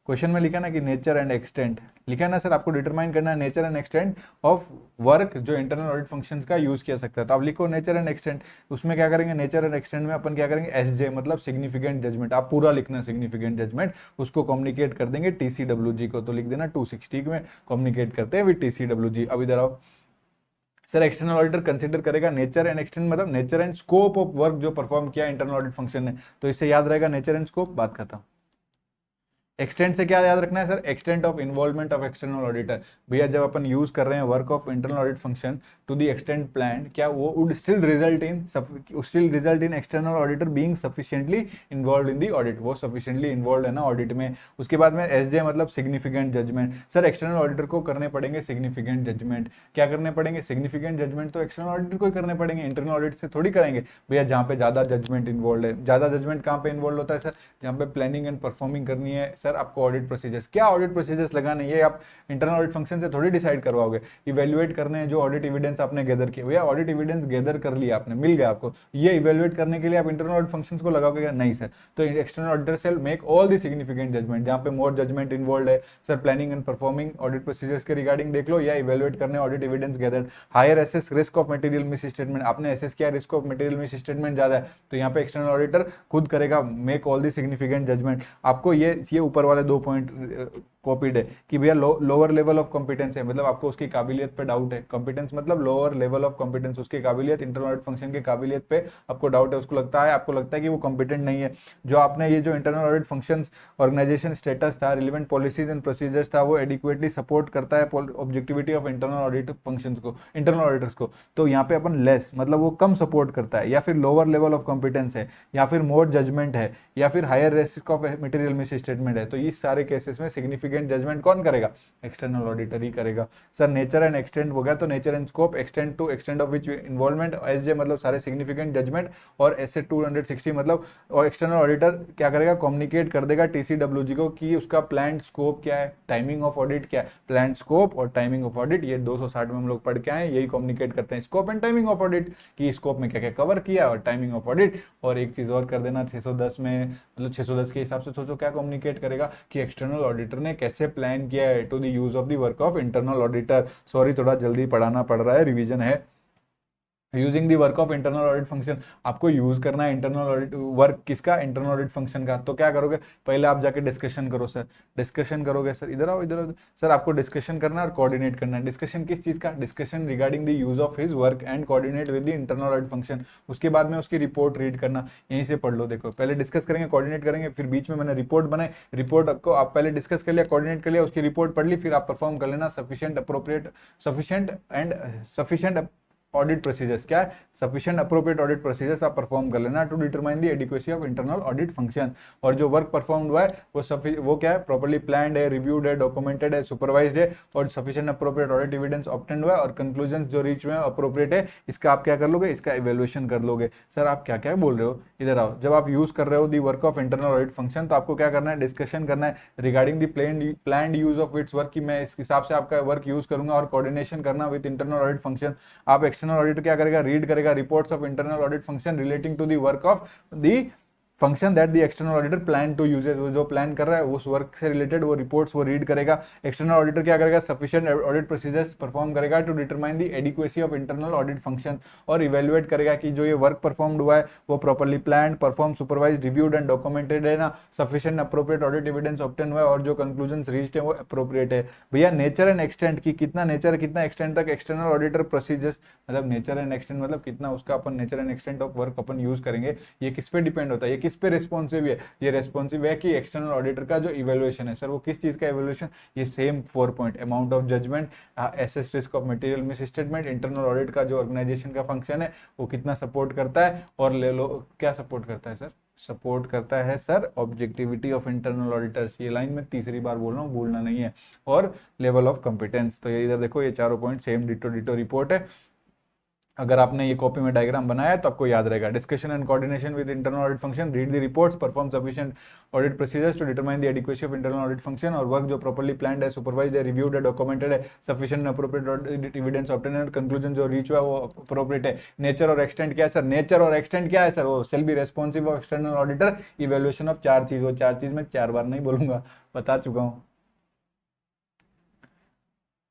S1: क्वेश्चन में लिखा ना कि नेचर एंड एक्सटेंट, लिखा ना सर, आपको डिटरमाइन करना है nature and extent of work जो इंटरनल ऑडिट फंक्शंस का यूज किया सकता है। तो आप लिखो नेचर एंड एक्सटेंट, उसमें क्या करेंगे, नेचर एंड एक्सटेंट में अपन क्या करेंगे, एसजे मतलब सिग्निफिकेंट जजमेंट, आप पूरा लिखना सिग्निफिकेंट जजमेंट, उसको कम्युनिकेट कर देंगे टीसीडब्ल्यूजी को, तो लिख देना 260 में कम्युनिकेट करते हैं विद टीसीडब्ल्यूजी। अब इधर आओ सर, एक्सटर्नल ऑडिटर कंसीडर करेगा नेचर एंड एक्सटेंट मतलब nature and scope of work जो परफॉर्म किया इंटरनल ऑडिट फंक्शन ने, तो इससे याद रहेगा नेचर एंड स्कोप, बात खत्म। एक्सटेंट से क्या याद रखना है sir, extent of involvement of external auditor. भैया जब अपन यूज कर रहे हैं work of internal audit function to the extent plan, क्या वो would still result in external auditor being sufficiently involved in the audit, वो सफिशिएंटली इन्वॉल्वड है ना ऑडिट में। उसके बाद में एसजे मतलब significant judgement. Sir external auditor को करने पड़ेंगे सिग्निफिकेंट जजमेंट, क्या करने पड़ेंगे, सिग्निफिकेंट जजमेंट तो एक्सटर्नल ऑडिटर को ही करने पड़ेंगे, इंटरनल ऑडिट से थोड़ी कराएंगे भैया। जहाँ पे ज्यादा जजमेंट इन्वॉल्व है, ज्यादा जजमेंट कहाँ पे इन्वॉल्व होता है सर, जहाँ पे प्लानिंग एंड परफॉर्मिंग करनी है सर सर आपको ऑडिट प्रोसीजर्स, क्या ऑडिट प्रोसीजर्स लगाने, ये आप इंटरनल ऑडिट फंक्शन से थोड़ी डिसाइड करवाओगे। इवेल्युएट करने हैं जो ऑडिट एविडेंस आपने गैदर किया, भैया ऑडिट एविडेंस गैदर कर लिया आपने, मिल गया आपको, ये इवेल्युएट करने के लिए आप इंटरनल ऑडिट फंक्शंस को लगाओगे क्या? नहीं सर। तो external auditor shall make all the significant judgement, जहां पे मोर जजमेंट इन्वॉल्व है sir, planning and performing audit procedures के रिगार्डिंग देख लो, या इवेल्युएट करने audit evidence gathered, higher assess risk of material misstatement, आपने एसेस किया risk of material misstatement ज्यादा है, तो यहाँ पे एक्सटर्नल ऑडिटर खुद करेगा make all the significant judgement. आपको ये ऊपर वाले 2 पॉइंट कॉपीड है कि भैया लोअर लेवल ऑफ कॉम्पिटेंस है, मतलब आपको उसकी काबिलियत पे डाउट है, कॉम्पिटेंस मतलब लोअर लेवल ऑफ कॉम्पिटेंस, उसकी काबिलियत, इंटरनल ऑडिट फंक्शन की काबिलियत पे आपको डाउट है, उसको लगता है, आपको लगता है कि वो कॉम्पिटेंट नहीं है, जो आपने ये जो internal audit functions organisation status था, रिलेवेंट पॉलिसीज एंड प्रोसीजर्स था, वो एडिक्वेटली सपोर्ट करता है objectivity of internal audit functions को, इंटरनल ऑडिटर्स को, तो यहाँ पे अपन लेस मतलब वो कम सपोर्ट करता है, या फिर लोअर लेवल ऑफ कॉम्पिटेंस है, या फिर मोर जजमेंट है, या फिर higher risk of material misstatement है, तो इस सारे केसेस में सिग्निफिकेंट जजमेंट कौन करेगा? एक्सटर्नल ऑडिटर ही करेगा। सर नेचर एंड एक्सटेंट हो गया, तो nature and scope, extent to extent of which involvement, SJ मतलब सारे सिग्निफिकेंट जजमेट, और एसए 260 मतलब, और एक्सटर्नल ऑडिटर क्या करेगा? कम्युनिकेट कर देगा टीसीडब्ल्यूजी को कि उसका प्लान स्कोप क्या है, टाइमिंग ऑफ ऑडिट क्या है, प्लान स्कोप और टाइमिंग ऑफ ऑडिट, ये 260 में हम लोग पढ़ के आए, यही कम्युनिकेट करते हैं, scope and timing of audit, कि स्कोप में क्या क्या कवर किया और टाइमिंग ऑफ ऑडिट। और एक चीज और कर देना 610 में, मतलब 610 के हिसाब से सोचो क्या कम्युनिकेट करेगा कि एक्सटर्नल ऑडिटर ने कैसे प्लान किया है to the use of the work of internal auditor. Sorry थोड़ा जल्दी पढ़ाना पड़ रहा है, रिवीजन है। Using the work of internal audit function, आपको यूज करना है इंटरनल ऑडिट वर्क किसका? इंटरनल ऑडिट फंक्शन का। तो क्या करोगे? पहले आप जाके डिस्कशन करो सर, डिस्कशन करोगे सर, इधर आओ इधर आओ सर, आपको डिस्कशन करना है और कोऑर्डिनेट करना है। डिस्कशन किस चीज का? Discussion regarding the use of his work and coordinate with the internal audit function. उसके बाद में उसकी रिपोर्ट रीड करना, यहीं से पढ़ लो। देखो पहले डिस्कस करेंगे, कोऑर्डिनेट करेंगे, फिर बीच में मैंने रिपोर्ट बनाई, रिपोर्ट को आप पहले डिस्कस कर लिया, कोऑर्डिनेट कर लिया, उसकी रिपोर्ट पढ़ ली, फिर आप परफॉर्म कर लेना sufficient appropriate sufficient audit procedures. क्या है? सफिशिएंट अप्रोप्रिएट ऑडिट प्रोसीजर्स आप परफॉर्म कर लेना to determine the adequacy of internal audit function. और जो वर्क परफॉर्म हुआ है वो क्या है? प्रॉपर्ली प्लान्ड है, रिव्यूड है, डॉक्यूमेंटेड है, सुपरवाइज्ड है, और sufficient appropriate audit evidence obtained हुआ है, और कंक्लूजन जो रीच हुए हैं अप्रोप्रिएट है। इसका आप क्या कर लोगे? इसका इवेल्युएशन कर लोगे। सर आप क्या क्या बोल रहे हो? इधर आओ। जब आप यूज कर रहे हो दी work of internal audit function, तो आपको क्या करना है? डिस्कशन करना है regarding the planned use of its work, कि मैं इस हिसाब से आपका वर्क यूज करूंगा, और कोऑर्डिनेशन करना विद इंटरनल ऑडिट फंक्शन। आप एक्सटर्नल ऑडिटर क्या करेगा? रीड करेगा reports of internal audit function relating to the work of the function that the external auditor plan to use, जो प्लान कर रहा है उस वर्क से रिलेटेड वो रिपोर्ट्स वो रीड करेगा। एक्सटर्नल ऑडिटर क्या करेगा? सफिशिएंट ऑडिट प्रोसीजर्स परफॉर्म करेगा to determine the adequacy of internal audit function, और इवेल्युएट करेगा कि जो ये वर्क परफॉर्म्ड हुआ है वो properly plan, perform, supervise, reviewed and documented है ना, sufficient appropriate audit evidence obtain हुआ है, और जो कंक्लूजन रीच्ड है वो अप्रोप्रिएट है। भैया नेचर एंड एक्सटेंट की कितना नेचर कितना एक्सटेंट तक एक्सटर्नल ऑडिटर प्रोसीजर्स, मतलब नेचर एंड एक्सटेंट मतलब कितना उसका अपन nature and extent of work अपन यूज करेंगे, ये किस पे डिपेंड होता है? ये किस पे रिस्पॉन्सिव? ये रेस्पॉन्सिव है कि एक्सटर्नल ऑडिटर का जो इवैल्यूएशन है। सर वो किस चीज का इवैल्यूएशन? ये same 4 point, amount of judgment, assess risk of material misstatement, internal audit का जो ऑर्गेनाइजेशन का फंक्शन है वो कितना सपोर्ट करता है, और ले लो क्या सपोर्ट करता है सर? सपोर्ट करता है sir objectivity of internal auditors. ये लाइन मैं तीसरी बार बोल रहा हूँ, भूलना नहीं है। और लेवल ऑफ कॉम्पिटेंस। तो ये इधर देखो, ये चारों point same ditto ditto report है। अगर आपने ये कॉपी में डायग्राम बनाया है तो आपको याद रहेगा। Discussion and coordination with internal audit function, read the reports, perform sufficient audit procedures to determine the adequacy of internal audit function, और वर्क जो प्रॉपर्ली प्लान्ड है, सुपरवाइज्ड है, रिव्यूड है, डॉक्यूमेंटेड है, sufficient appropriate audit evidence obtain है, कंक्लूजन जो रीच हुआ वो अप्रोप्रिएट है। नेचर और एक्सटेंट क्या है सर? नेचर और एक्सटेंट क्या है सर? वो shall be responsive of external auditor evaluation of 4 चीज। वो 4 चीज मैं 4 बार नहीं बोलूंगा, बता चुका हूँ।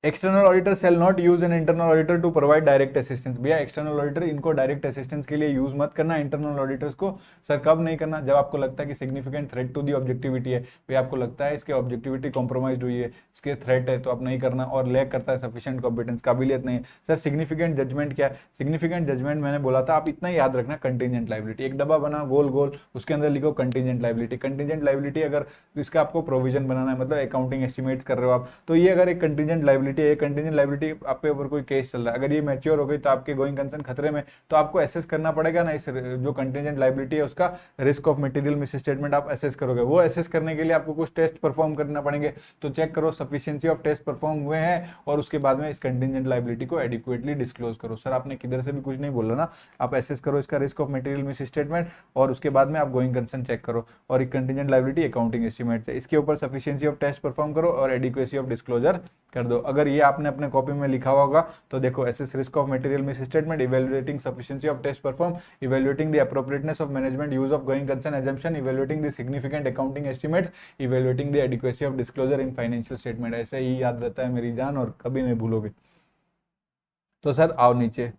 S1: External auditor shall not use an internal auditor to provide direct assistance. भैया एक्सटर्नल ऑडिटर इनको डायरेक्ट असिस्टेंस के लिए यूज मत करना इंटरनल ऑडिटर्स को। सर कब नहीं करना? जब आपको लगता है कि significant threat to the objectivity है, भैया आपको लगता है इसके ऑब्जेक्टिविटी कॉम्प्रोमाइज हुई है, इसके थ्रेट है, तो आप नहीं करना। और लैक करता है सफिशिएंट कॉम्पिटेंस, काबिलियत नहीं है। सर सिग्निफिकेंट जजमेंट क्या है? सिग्निफिकेंट जजमेंट मैंने बोला था, आप इतना याद रखना, कंटीजेंट लायबिलिटी। एक डब्बा बना गोल गोल, उसके अंदर लिखो कंटीजेंट लायबिलिटी। कंटीजेंट लायबिलिटी अगर इसका आपको प्रोविजन बनाना है, मतलब अकाउंटिंग एस्टिमेट्स कर रहे हो आप, तो ये अगर एक कंटीजेंट लायबिलिटी लाइबिलिटी है, ये कंटिजेंट लाइबिलिटी आप पे ऊपर कोई केस चल रहा है, अगर ये मैच्योर हो गई तो आपके गोइंग कंसर्न खतरे में, तो आपको एसेस करना पड़ेगा ना, इस जो कंटिजेंट लाइबिलिटी है उसका risk of material miss statement आप एसेस करोगे। वो एसेस करने के लिए आपको कुछ टेस्ट परफॉर्म करना पड़ेंगे, तो चेक करो सफिशिएंसी ऑफ टेस्ट परफॉर्म हुए हैं, और उसके बाद में इस कंटिजेंट लाइबिलिटी को एडिक्वेटली डिस्क्लोज करो। सर आपने किधर से भी कुछ नहीं बोला ना, आप एसेस करो इसका risk of material miss statement, और उसके बाद में आप गोइंग कंसर्न चेक करो, और एक कंटिजेंट लाइबिलिटी अकाउंटिंग एस्टिमेट है, इसके ऊपर सफिशिएंसी ऑफ टेस्ट परफॉर्म करो और एडिक्वेसी ऑफ डिस्क्लोजर कर दो। अगर ये आपने अपने कॉपी में लिखा होगा तो देखो, assess risk of material misstatement, evaluating sufficiency of test perform, evaluating the appropriateness of management use of going concern assumption, evaluating the significant accounting estimates, evaluating the adequacy of disclosure in financial statement. ऐसे ही याद रहता है मेरी जान, और कभी नहीं भूलोगे। तो सर आओ नीचे,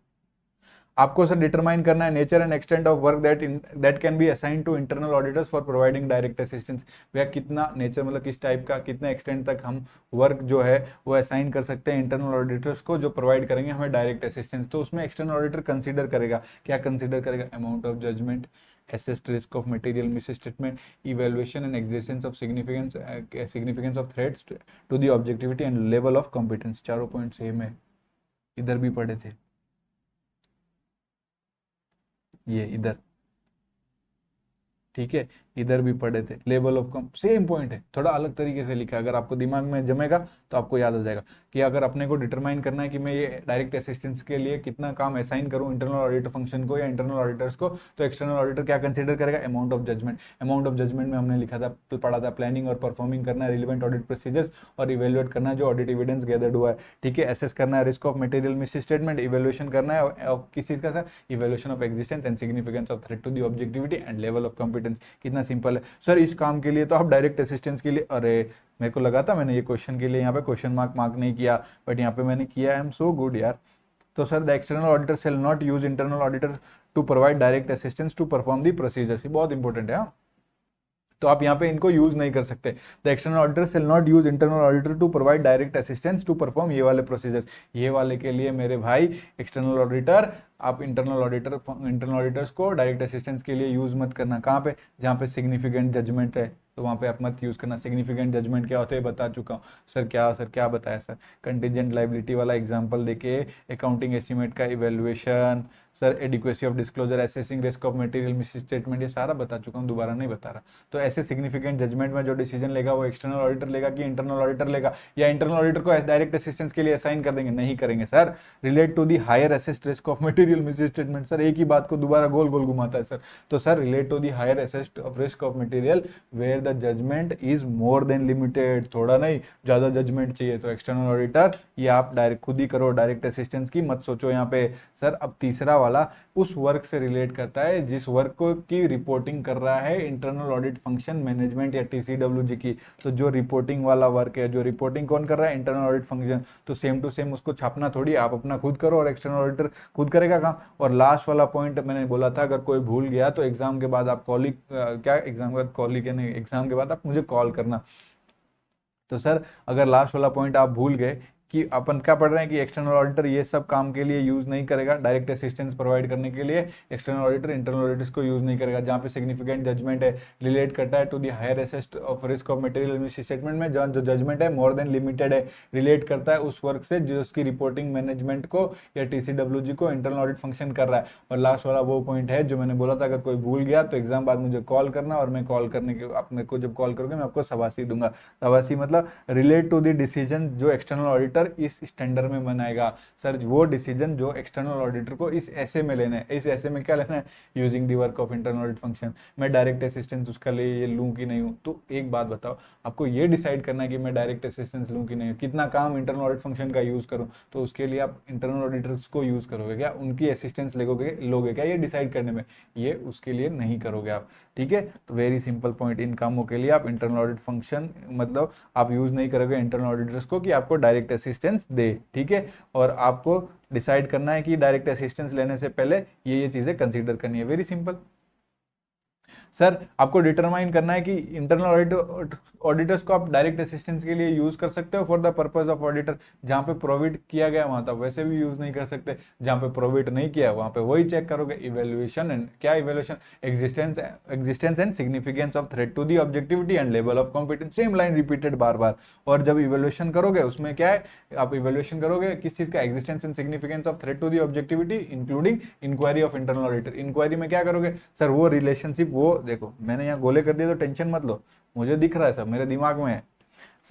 S1: आपको सर डिटरमाइन करना है nature and extent of work that can be assign to internal auditors for providing direct assistance. वह कितना नेचर मतलब किस टाइप का, कितना एक्सटेंट तक हम वर्क जो है वो असाइन कर सकते हैं इंटरनल ऑडिटर्स को जो प्रोवाइड करेंगे हमें डायरेक्ट असिस्टेंस। तो उसमें एक्सटर्नल ऑडिटर कंसीडर करेगा, क्या कंसीडर करेगा, amount of judgment, assessed risk of material misstatement, evaluation and existence of significance of threats to the objectivity and level of competence। चारों पॉइंट सेम है, इधर भी पढ़े थे ये इधर, ठीक है, इधर भी पढ़े थे। Level of come same point है, थोड़ा अलग तरीके से लिखा है, अगर आपको दिमाग में जमेगा तो आपको याद आ जाएगा कि अगर अपने को डिटरमाइन करना है कि मैं ये डायरेक्ट असिस्टेंस के लिए कितना काम असाइन करूं इंटरनल ऑडिटर फंक्शन को या इंटरनल ऑडिटर्स को, तो एक्सटर्नल ऑडिटर क्या कंसीडर करेगा, amount of judgment. Amount of judgment में हमने लिखा था, पढ़ा था, प्लानिंग और परफॉर्मिंग करना है रिलेवेंट ऑडिट प्रोसीजर्स, और इवेल्युएट करना है जो ऑडिट एविडेंस गैदर्ड हुआ है, ठीक है। एसेस करना है risk of material misstatement, evaluation करना है किस चीज का sir, evaluation of existence and significance of threat to the objectivity and level of competence. कितना सिंपल है सर, इस काम के लिए तो आप डायरेक्ट असिस्टेंस के लिए, अरे मेरे को लगा था मैंने ये क्वेश्चन के लिए यहाँ पे क्वेश्चन मार्क नहीं किया, बट यहाँ पे मैंने किया, आई एम सो गुड यार। तो sir the external auditor shall not use internal auditor to provide direct assistance to perform the procedures, बहुत इंपॉर्टेंट है। तो आप यहाँ पे इनको यूज नहीं कर सकते। The external auditor shall not use internal auditor to provide direct assistance to perform ये वाले प्रोसीजर्स। ये वाले के लिए मेरे भाई एक्सटर्नल ऑडिटर, आप इंटरनल ऑडिटर्स को डायरेक्ट असिस्टेंस के लिए यूज मत करना। कहाँ पे, जहाँ पे सिग्निफिकेंट जजमेंट है तो वहाँ पे आप मत यूज करना। सिग्निफिकेंट जजमेंट क्या होते हैं बता चुका हूँ। सर क्या बताया सर, कंटिजेंट लाइबिलिटी वाला एग्जांपल देके अकाउंटिंग एस्टिमेट का evaluation, sir adequacy of disclosure, assessing risk of material miss statement, ये सारा बता चुका हूँ, दोबारा नहीं बता रहा। तो ऐसे सिग्निफिकेंट जजमेंट में जो डिसीजन लेगा वो एक्सटर्नल ऑडिटर लेगा कि इंटरनल ऑडिटर लेगा, या इंटरनल ऑडिटर को डायरेक्ट असिस्टेंस के लिए असाइन कर देंगे, नहीं करेंगे sir. Relate to the higher assessed risk of material misstatement, sir एक ही बात को दोबारा गोल गोल घुमाता है सर। तो sir relate to the higher assessed of risk of material where the judgment is more than limited, थोड़ा नहीं ज्यादा जजमेंट चाहिए तो एक्सटर्नल ऑडिटर, ये आप डायरेक्ट खुद ही करो, डायरेक्ट असिस्टेंस की मत सोचो यहाँ पे। सर अब तीसरा वाला उस वर्क से रिलेट करता है जिस वर्क को की रिपोर्टिंग कर रहा है इंटरनल ऑडिट फंक्शन मैनेजमेंट या टीसीडब्ल्यूजी की। तो जो रिपोर्टिंग वाला वर्क है, जो रिपोर्टिंग कौन कर रहा है, इंटरनल ऑडिट फंक्शन, तो सेम टू सेम उसको छापना थोड़ी, आप अपना खुद करो और एक्सटर्नल ऑडिटर खुद करेगा काम। और लास्ट वाला पॉइंट मैंने बोला था, अगर कोई भूल गया तो एग्जाम के बाद आप कॉलिंग, क्या एग्जाम के बाद कॉलिंग के नहीं, एग्जाम के बाद आप मुझे कॉल करना। तो सर अगर लास्ट वाला पॉइंट आप भूल गए कि अपन क्या पढ़ रहे हैं कि एक्सटर्नल ऑडिटर ये सब काम के लिए यूज नहीं करेगा, डायरेक्ट असिस्टेंस प्रोवाइड करने के लिए एक्सटर्नल ऑडिटर इंटरनल ऑडिटर्स को यूज नहीं करेगा। जहाँ पे सिग्निफिकेंट जजमेंट है, रिलेट करता है to the higher assessed of risk of material misstatement में, जहाँ जो जजमेंट है मोर देन लिमिटेड है, रिलेट करता है उस वर्क से जो उसकी रिपोर्टिंग मैनेजमेंट को या टीसीडब्ल्यूजी को इंटरनल ऑडिट फंक्शन कर रहा है। और लास्ट वाला वो पॉइंट है जो मैंने बोला था, अगर कोई भूल गया तो एग्जाम बाद मुझे कॉल करना, और मैं कॉल करने के आप मेरे को जब कॉल करोगे मैं आपको शाबाशी दूंगा। शाबाशी मतलब रिलेट टू दी डिसीजन जो एक्सटर्नल ऑडिटर इस स्टैंडर्ड में बनाएगा। सर वो डिसीजन जो एक्सटर्नल ऑडिटर को इस ऐसे में लेना है, इस ऐसे में क्या लेना है, using the work of internal audit function. मैं डायरेक्ट असिस्टेंस उसका लिए ये लूं कि नहीं हूं। तो एक बात बताओ, आपको ये डिसाइड करना है कि मैं डायरेक्ट असिस्टेंस लूं कि नहीं, कितना काम इंटरनल ऑडिट फंक्शन का यूज करूं। तो उसके लिए आप इंटरनल ऑडिटर्स को यूज करोगे क्या, उनकी असिस्टेंस लोगे क्या, ये डिसाइड करने में, ये उसके लिए नहीं करोगे आप, ठीक है। तो वेरी सिंपल पॉइंट, इन कामों के लिए आप इंटरनल ऑडिट फंक्शन मतलब आप यूज नहीं करोगे इंटरनल ऑडिटर्स को कि आपको डायरेक्ट असिस्टेंस दे, ठीक है। और आपको डिसाइड करना है कि डायरेक्ट असिस्टेंस लेने से पहले ये चीजें कंसीडर करनी है, वेरी सिंपल। सर आपको डिटरमाइन करना है कि इंटरनल ऑडिटर्स को आप डायरेक्ट असिस्टेंस के लिए यूज कर सकते हो for the purpose of auditor, जहां पे प्रोविड किया गया वहां तक वैसे भी यूज नहीं कर सकते, जहां पे प्रोविड नहीं किया वहां पे वही चेक करोगे। इवेल्युएशन एंड क्या evaluation, existence and significance of threat to the objectivity and level of competence, same line repeated बार बार। और जब इवेल्युएशन करोगे उसमें क्या है, आप इवेल्युएशन करोगे किस चीज का, existence and significance of threat to the objectivity including inquiry of internal auditor. Inquiry में क्या करोगे सर, वो रिलेशनशिप, वो देखो मैंने यहाँ गोले कर दिए तो टेंशन मत लो, मुझे दिख रहा है सब, मेरे दिमाग में है।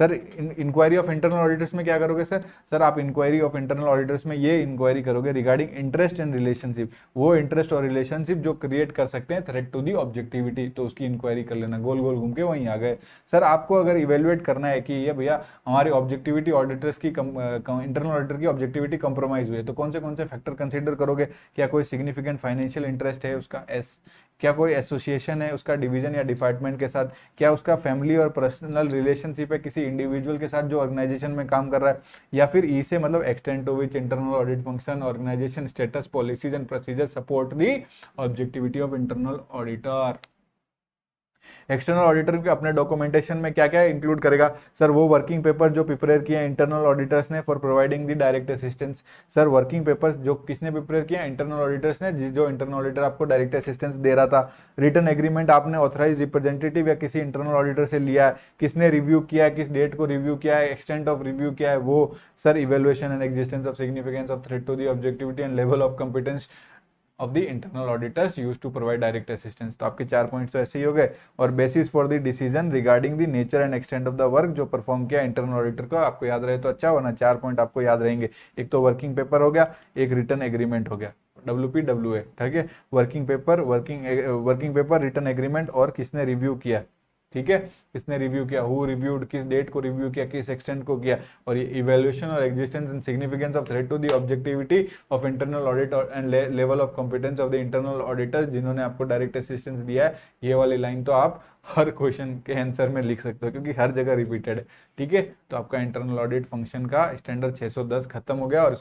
S1: Sir inquiry of internal auditors में क्या करोगे सर, सर आप इंक्वायरी ऑफ इंटरनल ऑडिटर्स में ये इंक्वायरी करोगे रिगार्डिंग इंटरेस्ट एंड रिलेशनशिप, वो इंटरेस्ट और रिलेशनशिप जो क्रिएट कर सकते हैं थ्रेट टू दी ऑब्जेक्टिविटी, तो उसकी इंक्वायरी कर लेना। गोल गोल घूम के वहीं आ गए। सर आपको अगर इवेल्युएट करना है कि ये भैया हमारी ऑब्जेक्टिविटी ऑडिटर्स की इंटरनल ऑडिटर की ऑब्जेक्टिविटी कंप्रोमाइज हुई है, तो कौन से फैक्टर कंसिडर करोगे, क्या कोई सिग्निफिकेंट फाइनेंशियल इंटरेस्ट है उसका, क्या कोई एसोसिएशन है उसका डिवीजन या डिपार्टमेंट के साथ, क्या उसका फैमिली और पर्सनल रिलेशनशिप है किसी इंडिविजुअल के साथ जो ऑर्गेनाइजेशन में काम कर रहा है, या फिर ई से मतलब extend to which internal audit function organization status policies and procedure support the objectivity of internal auditor. External auditor के अपने डॉक्यूमेंटेशन में क्या क्या इंक्लूड करेगा सर, वो वर्किंग पेपर जो प्रिपेयर किए इंटरनल ऑडिटर्स ने for providing the direct assistance. Sir working papers जो किसने प्रिपेयर किया, इंटरनल ऑडिटर्स ने, जो इंटरनल ऑडिटर आपको डायरेक्ट असिस्टेंस दे रहा था। रिटन एग्रीमेंट आपने ऑथराइज रिप्रेजेंटेटिव या किसी इंटरनल ऑडिटर से लिया है, किसने रिव्यू किया है, किस डेट को रिव्यू किया है, एक्सटेंट ऑफ रिव्यू किया है वो। Sir evaluation and existence of significance of threat to the objectivity and level of competence of the internal auditors use to provide direct assistance. तो आपके 4 पॉइंट्स तो ऐसे ही हो गए। और basis for the decision regarding the nature and extent of the work जो परफॉर्म किया इंटरनल ऑडिटर को, आपको याद रहे तो अच्छा, वरना 4 पॉइंट आपको याद रहेंगे। एक तो वर्किंग पेपर हो गया, एक रिटर्न एग्रीमेंट हो गया, WPWA, ठीक है। वर्किंग पेपर रिटर्न एग्रीमेंट और किसने रिव्यू किया, ठीक है, किसने रिव्यू किया, हु रिव्यूड, किस डेट को रिव्यू किया, किस एक्सटेंट को किया। और ये इवैल्यूएशन और existence and significance of threat to the objectivity of internal audit and level of competence of the internal auditors जिन्होंने आपको डायरेक्ट असिस्टेंस दिया है। ये वाली लाइन तो आप हर क्वेश्चन के आंसर में लिख सकते हो क्योंकि हर जगह रिपीटेड है, ठीक है। तो आपका इंटरनल ऑडिट फंक्शन का स्टैंडर्ड 610 खत्म हो गया। और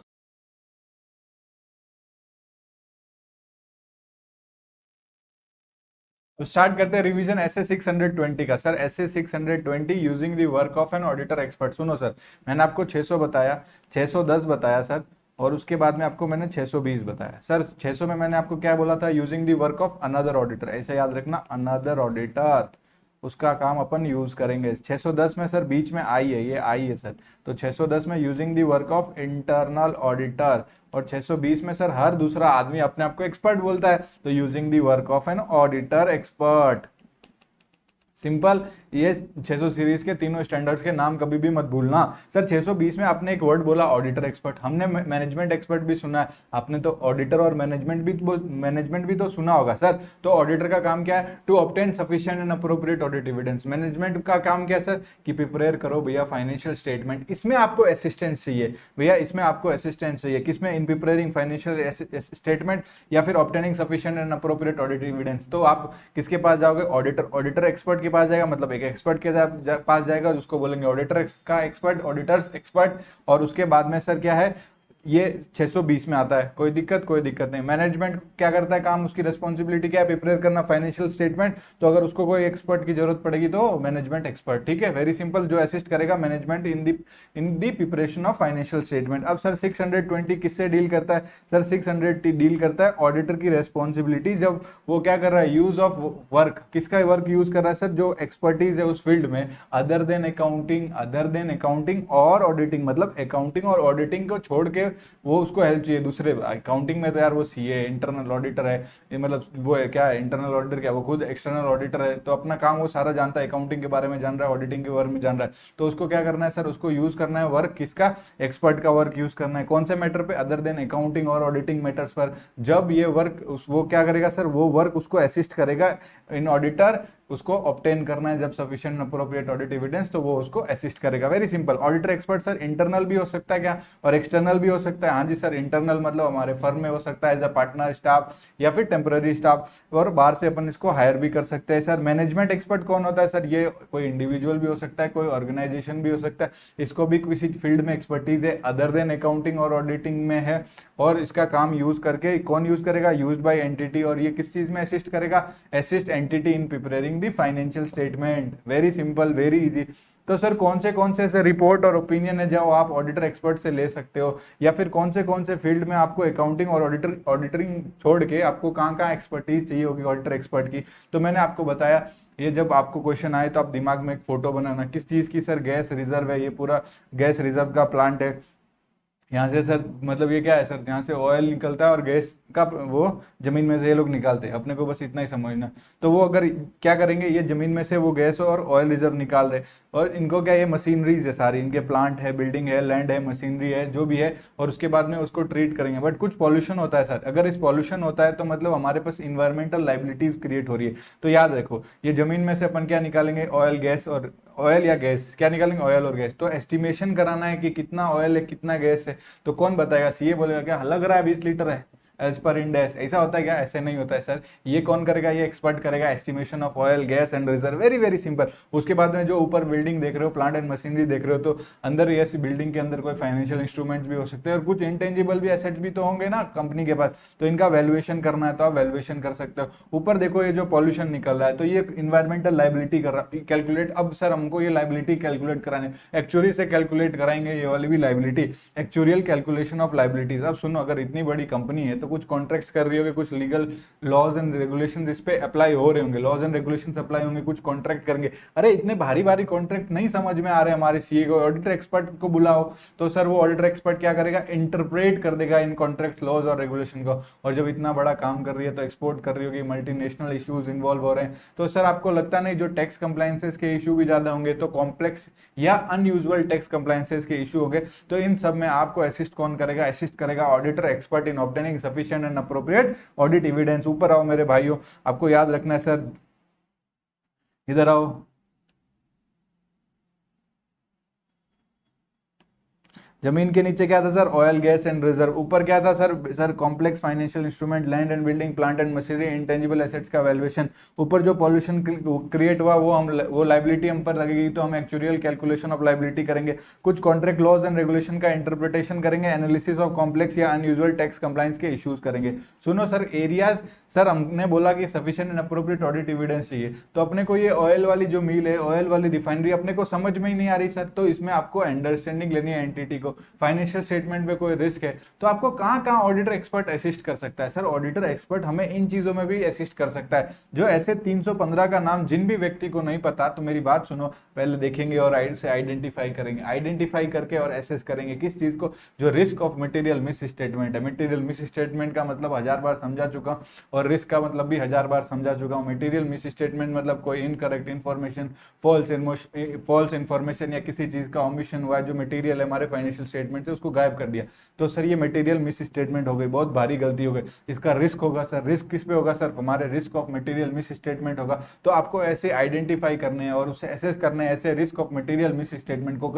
S1: तो स्टार्ट करते हैं रिवीजन एसए 620 का। Sir SA 620 using the work of an auditor expert. सुनो सर, मैंने आपको 600 बताया, 610 बताया सर, और उसके बाद में आपको मैंने 620 बताया। सर 600 में मैंने आपको क्या बोला था, using the work of another auditor, ऐसे याद रखना, अनदर ऑडिटर, उसका काम अपन यूज करेंगे। 610 में सर बीच में आई है, ये आई है सर, तो 610 में using the work of internal auditor. और 620 में सर हर दूसरा आदमी अपने आप को एक्सपर्ट बोलता है, तो using the work of an auditor expert. Simple. ये 600 सीरीज के तीनों स्टैंडर्ड्स के नाम कभी भी मत भूलना। सर 620 में आपने एक वर्ड बोला ऑडिटर एक्सपर्ट, हमने मैनेजमेंट एक्सपर्ट भी सुना है, आपने तो ऑडिटर और मैनेजमेंट भी तो सुना होगा सर। तो ऑडिटर का काम क्या है, to obtain sufficient and appropriate audit evidence. Management का काम क्या है सर, कि प्रिपेयर करो भैया फाइनेंशियल स्टेटमेंट। इसमें आपको असिस्टेंस चाहिए भैया, इसमें आपको असिस्टेंस चाहिए, किसमें, इन प्रिपेयरिंग फाइनेंशियल स्टेटमेंट या फिर obtaining sufficient and appropriate audit evidence. तो आप किसके पास जाओगे, ऑडिटर एक्सपर्ट के पास जाएगा, मतलब एक एक्सपर्ट के पास जाएगा जिसको बोलेंगे ऑडिटर का एक्सपर्ट, ऑडिटर्स एक्सपर्ट। और उसके बाद में सर क्या है, ये 620 में आता है, कोई दिक्कत नहीं। मैनेजमेंट क्या करता है काम, उसकी रिस्पॉन्सिबिलिटी क्या है, प्रिपेयर करना फाइनेंशियल स्टेटमेंट। तो अगर उसको कोई एक्सपर्ट की जरूरत पड़ेगी तो मैनेजमेंट एक्सपर्ट, ठीक है, वेरी सिंपल, जो असिस्ट करेगा management in the preparation of financial statement. अब सर 620 किससे डील करता है, सर 600 डील करता है ऑडिटर की रेस्पॉन्सिबिलिटी, जब वो क्या कर रहा है, यूज ऑफ वर्क, किसका वर्क यूज कर रहा है सर, जो एक्सपर्टीज है उस फील्ड में, अदर देन अकाउंटिंग और ऑडिटिंग, मतलब अकाउंटिंग और ऑडिटिंग को छोड़ के वो उसको हेल्प चाहिए दूसरे। अकाउंटिंग में तो यार वो सीए इंटरनल ऑडिटर है, ये मतलब वो है क्या है, इंटरनल ऑडिटर क्या, वो खुद एक्सटर्नल ऑडिटर है, तो अपना काम वो सारा जानता है, अकाउंटिंग के बारे में जान रहा है, ऑडिटिंग के बारे में जान रहा है। तो उसको क्या करना है सर, उसको यूज करना है वर्क किसका, एक्सपर्ट का वर्क यूज करना है। कौन से मैटर पे, अदर देन अकाउंटिंग और ऑडिटिंग मैटर्स पर। जब ये वर्क वो क्या करेगा सर, वो वर्क उसको असिस्ट करेगा इन ऑडिटर उसको ऑब्टेन करना है जब सफिशिएंट अप्रोप्रिएट ऑडिट एविडेंस, तो वो उसको असिस्ट करेगा। Very simple. Auditor expert sir internal भी हो सकता है क्या, और एक्सटर्नल भी हो सकता है? हाँ जी सर, इंटरनल मतलब हमारे फर्म में हो सकता है एज अ पार्टनर स्टाफ या फिर टेम्पररी स्टाफ, और बाहर से अपन इसको हायर भी कर सकते हैं। सर मैनेजमेंट एक्सपर्ट कौन होता है? सर ये कोई इंडिविजुअल भी हो सकता है, कोई ऑर्गेनाइजेशन भी हो सकता है, इसको भी किसी फील्ड में एक्सपर्टीज है अदर देन अकाउंटिंग और ऑडिटिंग में है, और इसका काम यूज करके कौन यूज करेगा? Used by entity. और ये किस चीज में असिस्ट करेगा? Assist entity in preparing the financial statement. Very simple, very easy. तो सर कौन से ऐसे रिपोर्ट और ओपिनियन है जो आप ऑडिटर एक्सपर्ट से ले सकते हो, या फिर कौन से फील्ड में आपको अकाउंटिंग और ऑडिटिंग छोड़ के आपको कहाँ कहाँ एक्सपर्टीज चाहिए होगी ऑडिटर एक्सपर्ट की? तो मैंने आपको बताया, ये जब आपको क्वेश्चन आए तो आप दिमाग में एक फोटो बनाना, किस चीज की? सर गैस रिजर्व है, ये पूरा गैस रिजर्व का प्लांट है। यहाँ से सर मतलब ये क्या है सर, यहाँ से ऑयल निकलता है और गैस का वो जमीन में से ये लोग निकालते हैं, अपने को बस इतना ही समझना। तो वो अगर क्या करेंगे, ये जमीन में से वो गैस और ऑयल रिजर्व निकाल रहे, और इनको क्या, ये मशीनरीज है सारी, इनके प्लांट है, बिल्डिंग है, लैंड है, मशीनरी है, जो भी है, और उसके बाद में उसको ट्रीट करेंगे। बट कुछ पॉल्यूशन होता है सर, अगर इस पॉल्यूशन होता है तो मतलब हमारे पास इन्वायरमेंटल लाइबिलिटीज क्रिएट हो रही है। तो याद रखो, ये जमीन में से अपन क्या निकालेंगे? ऑयल गैस, और ऑयल या गैस क्या निकालेंगे? ऑयल और गैस। तो एस्टिमेशन कराना है कि कितना ऑयल है कितना गैस है, तो कौन बताएगा? सीए बोलेगा क्या लग रहा है 20 लीटर है एज पर इंडेक्स। ऐसा होता है क्या? ऐसे नहीं होता है सर। ये कौन करेगा? ये एक्सपर्ट करेगा estimation of oil gas and reserve. Very very simple. उसके बाद में जो ऊपर बिल्डिंग देख रहे हो, प्लांट एंड मशीनरी देख रहे हो, तो अंदर ऐसी बिल्डिंग के अंदर कोई फाइनेंशियल इंस्ट्रूमेंट्स भी हो सकते हैं, और कुछ इंटेंजिबल भी एसेट्स भी तो होंगे ना कंपनी के पास, तो इनका वैल्यूएशन करना है तो आप वैल्यूएशन कर सकते हो। ऊपर देखो ये जो पॉल्यूशन निकल रहा है, तो ये इन्वायरमेंटल लाइबिलिटी कर रहा कैलकुलेट। अब सर हमको ये लाइबिलिटी कैलकुलेट कराने, एक्चुअली से कैलकुलेट कराएंगे ये वाली भी liability, actual calculation of liabilities. अब सुनो, अगर इतनी बड़ी कंपनी है तो कुछ कॉन्ट्रैक्ट्स कर रही होगी, कुछ लीगल लॉज एंड रेगुलेशन इस पे अप्लाई हो रहे होंगे, लॉज एंड रेगुलेशन अप्लाई होंगे, कुछ कॉन्ट्रैक्ट करेंगे। अरे इतने भारी भारी कॉन्ट्रैक्ट नहीं समझ में आ रहे हमारे सीए को, ऑडिटर एक्सपर्ट को बुलाओ। तो सर वो ऑडिटर एक्सपर्ट क्या करेगा? इंटरप्रेट कर देगा इन कॉन्ट्रैक्ट लॉज और रेगुलेशन को। और जब इतना बड़ा काम कर रही है तो एक्सपोर्ट कर रही होगी, मल्टीनेशनल इश्यूज इन्वॉल्व हो रहे हैं, तो सर आपको लगता नहीं जो टैक्स कंप्लायंसेस के इशू भी ज्यादा होंगे, तो कॉम्प्लेक्स या अनयूजुअल टैक्स कंप्लायंसेस के इशू होंगे, तो इन सब में आपको असिस्ट कौन करेगा? असिस्ट करेगा auditor expert in obtaining sufficient and appropriate audit evidence. ऊपर आओ मेरे भाइयों, आपको याद रखना है सर, इधर आओ। जमीन के नीचे क्या था sir? Oil gas and reserve. ऊपर क्या था sir? Sir complex financial instrument, land and building, plant and machinery, intangible assets का वैल्यूएशन। ऊपर जो पॉल्यूशन क्रिएट हुआ वो लाइबिलिटी हम पर लगेगी, तो हम एक्चुअल कैलकुलेशन ऑफ लाइबिलिटी करेंगे। कुछ कॉन्ट्रैक्ट लॉज एंड रेगुलेशन का इंटरप्रिटेशन करेंगे, एनालिसिस ऑफ कॉम्प्लेक्स या अनयूजुअल टैक्स कंप्लायंस के इश्यूज करेंगे। सुनो सर, एरियाज, सर हमने बोला कि sufficient and appropriate audit evidence चाहिए, तो अपने को ये ऑयल वाली जो मिल है, ऑयल वाली रिफाइनरी अपने को समझ में ही नहीं आ रही सर, तो इसमें आपको अंडरस्टैंडिंग लेनी है एंटिटी को। फाइनेंशियल स्टेटमेंट में कोई रिस्क है तो आपको कहां कहां ऑडिटर एक्सपर्ट असिस्ट कर सकता है? सर ऑडिटर एक्सपर्ट हमें इन चीजों में भी असिस्ट कर सकता है। जो ऐसे 315 का नाम जिन भी व्यक्ति को नहीं पता, तो मेरी बात सुनो, पहले देखेंगे और से आइडेंटिफाई करेंगे, आइडेंटिफाई करके और एसेस करेंगे किस चीज को? जो risk of material misstatement है। मटेरियल मिस स्टेटमेंट का मतलब 1000 बार समझा चुका हूं, और रिस्क का मतलब भी 1000 बार समझा चुका हूं। मटेरियल मिस स्टेटमेंट मतलब कोई इनकरेक्ट इन्फॉर्मेशन, फॉल्स इन्फॉर्मेशन या किसी चीज का ओमिशन हुआ है, जो मटेरियल है हमारे फाइनेंशियल स्टेटमेंट से, उसको गायब कर दिया, तो सर ये मटेरियल मिस स्टेटमेंट हो गई, बहुत भारी गलती हो गई। इसका रिस्क होगा सर, रिस्क किस पे होगा सर? हमारे risk of material miss statement होगा। तो आपको ऐसे आइडेंटिफाई करने हैं और उसे एसेस करने हैं, ऐसे risk of material miss statement को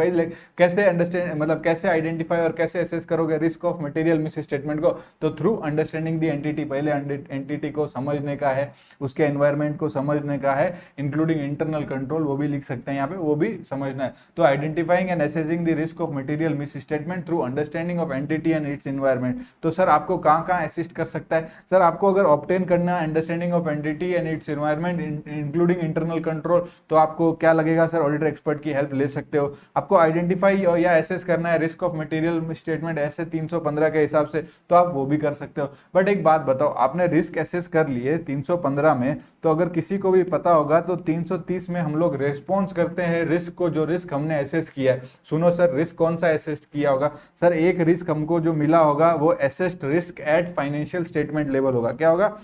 S1: कैसे अंडरस्टैंड, मतलब कैसे आइडेंटिफाई और कैसे एसेस करोगे risk of material miss statement को? तो थ्रू अंडरस्टैंडिंग द एंटिटी। पहले एंटिटी को समझने का है, उसके एनवायरमेंट को समझने का है, इंक्लूडिंग इंटरनल कंट्रोल, वो भी लिख सकते हैं यहाँ पे, वो भी समझना है। तो identifying and assessing the risk of material miss statement through understanding of entity and its environment. तो सर आपको कहां कहां असिस्ट कर सकता है? सर आपको अगर ऑब्टेन करना है understanding of entity and its environment including internal control, तो आपको क्या लगेगा सर? ऑडिटर एक्सपर्ट की हेल्प ले सकते हो। आपको आइडेंटिफाई या एसेस करना है रिस्क ऑफ मटेरियल स्टेटमेंट ऐसे 315 के हिसाब से, तो आप वो भी कर सकते हो। बट एक बात बताओ, आपने रिस्क एसेस कर लिए 315 में, तो अगर किसी को भी पता होगा तो 330 में हम लोग रेस्पॉन्स करते हैं रिस्क को, जो रिस्क हमने एसेस किया है। सुनो सर, रिस्क कौन सा एसेस किया होगा? सर एक रिस्क हमको जो मिला होगा वो assessed risk at financial statement level होगा। क्या होगा?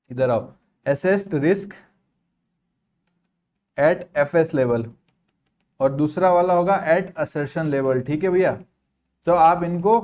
S1: इधर आओ, assessed risk at FS level, और दूसरा वाला होगा एट असर्शन लेवल। ठीक है भैया, तो आप इनको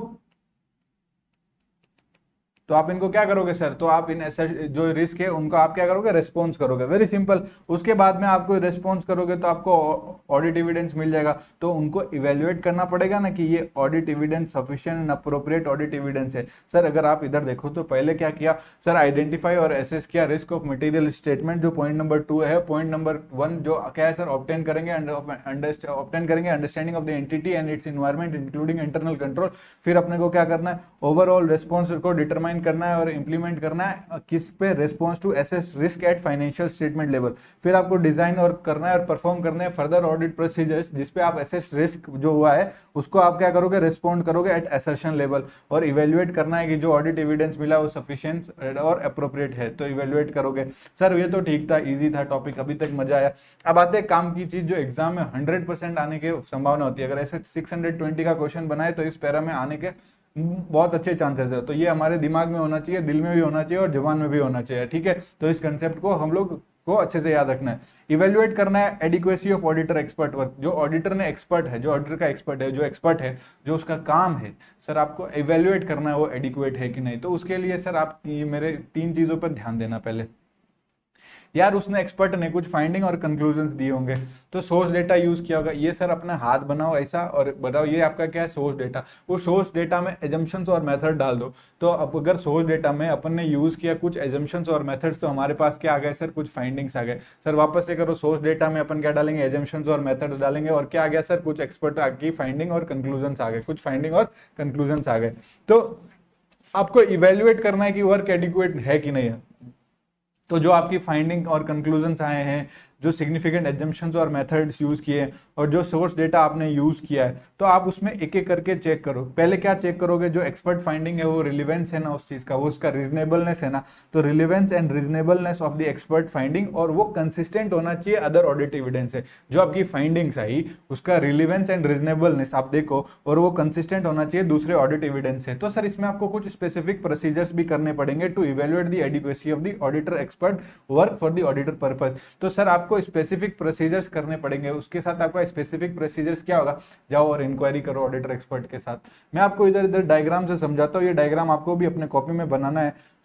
S1: तो आप इनको क्या करोगे सर, तो आप इन जो रिस्क है उनको आप क्या करोगे, रेस्पॉन्स करोगे, वेरी सिंपल। उसके बाद में आपको रेस्पॉन्स करोगे तो आपको ऑडिट एविडेंस मिल जाएगा, तो उनको इवेल्युएट करना पड़ेगा ना कि ये audit evidence sufficient and appropriate audit evidence है। सर अगर आप इधर देखो तो पहले क्या किया सर, आइडेंटिफाई और एसेस किया रिस्क ऑफ मटेरियल स्टेटमेंट, जो पॉइंट नंबर 2 है। पॉइंट नंबर 1 जो क्या है सर, ऑब्टेन करेंगे understanding of the entity and it's environment including internal control. फिर अपने को क्या करना है, ओवरऑल रिस्पॉन्स को डिटरमाइन करना है और इंप्लीमेंट करना है किस पे, response to assess risk at financial statement level. फिर आपको डिजाइन और करना है और परफॉर्म करने हैं फर्दर ऑडिट प्रोसीजर्स जिसपे आप एसेस रिस्क जो हुआ है उसको आप क्या करोगे, रिस्पॉन्ड करोगे एट असर्शन लेवल, और इवेल्युएट करना है कि जो ऑडिट एविडेंस मिला वो सफिशिएंट और अप्रोप्रिएट है, तो इवेल्युएट करोगे। सर ये तो ठीक था, इजी था टॉपिक, अभी तक मजा आया। अब आते हैं काम की चीज जो एग्जाम में 100% आने की संभावना होती है। अगर ऐसे 620 का क्वेश्चन बनाए तो इस पैरा में आने के बहुत अच्छे चांसेस है। तो ये हमारे दिमाग में होना चाहिए, दिल में भी होना चाहिए और जुबान में भी होना चाहिए, ठीक है। तो इस कंसेप्ट को हम लोग को अच्छे से याद रखना है। इवेल्युएट करना है adequacy of auditor expert work, जो ऑडिटर ने एक्सपर्ट है, जो ऑडिटर का एक्सपर्ट है, जो एक्सपर्ट है, जो उसका काम है सर आपको इवेल्युएट करना है वो एडिक्वेट है कि नहीं। तो उसके लिए सर आप मेरे 3 चीजों पर ध्यान देना। पहले यार उसने एक्सपर्ट ने कुछ फाइंडिंग और कंक्लूजन्स दिए होंगे, तो सोर्स डेटा यूज किया होगा। ये सर अपना हाथ बनाओ ऐसा और बताओ ये आपका क्या है, सोर्स डेटा। वो सोर्स डेटा में एजम्पशंस और मेथड डाल दो। तो अब अगर सोर्स डेटा में अपन ने यूज किया कुछ एजम्पशंस और मेथड्स, तो हमारे पास क्या आ गए सर, कुछ फाइंडिंग्स आ गए। सर वापस से करो, सोर्स डेटा में अपन क्या डालेंगे, एजम्पशंस और मेथड्स डालेंगे, और क्या आ गया सर, कुछ एक्सपर्ट की फाइंडिंग और कंक्लूजन्स आ गए, कुछ फाइंडिंग और कंक्लूजन्स आ गए। तो आपको इवेल्युएट करना है कि वर्क एडिक्वेट है कि नहीं है। तो जो आपकी फाइंडिंग और कंक्लूजन्स आए हैं, जो सिग्निफिकेंट एजम्पशंस और मेथड्स यूज किए और जो सोर्स डेटा आपने यूज किया है, तो आप उसमें एक एक करके चेक करो। पहले क्या चेक करोगे, जो एक्सपर्ट फाइंडिंग है वो रिलेवेंस है ना उस चीज का, वो उसका रीजनेबलनेस है ना। तो relevance and reasonableness of the expert finding, और वो कंसिस्टेंट होना चाहिए अदर ऑडिट एविडेंस से। जो आपकी फाइंडिंग्स आई उसका रिलेवेंस एंड रीजनेबलनेस आप देखो, और वो कंसिस्टेंट होना चाहिए दूसरे ऑडिट एविडेंस से। तो सर इसमें आपको कुछ स्पेसिफिक प्रोसीजर्स भी करने पड़ेंगे to evaluate the adequacy of the auditor expert work for the auditor purpose. तो सर आपको स्पेसिफिक प्रोसीजर्स करने पड़ेंगे। उसके साथ आपका स्पेसिफिक प्रोसीजर्स क्या होगा, जाओ और इंक्वायरी करो ऑडिटर एक्सपर्ट के साथ। मैं आपको इधर इधर डायग्राम से समझाता हूँ, ये डायग्राम आपको भी अपने कॉपी में बनाना है।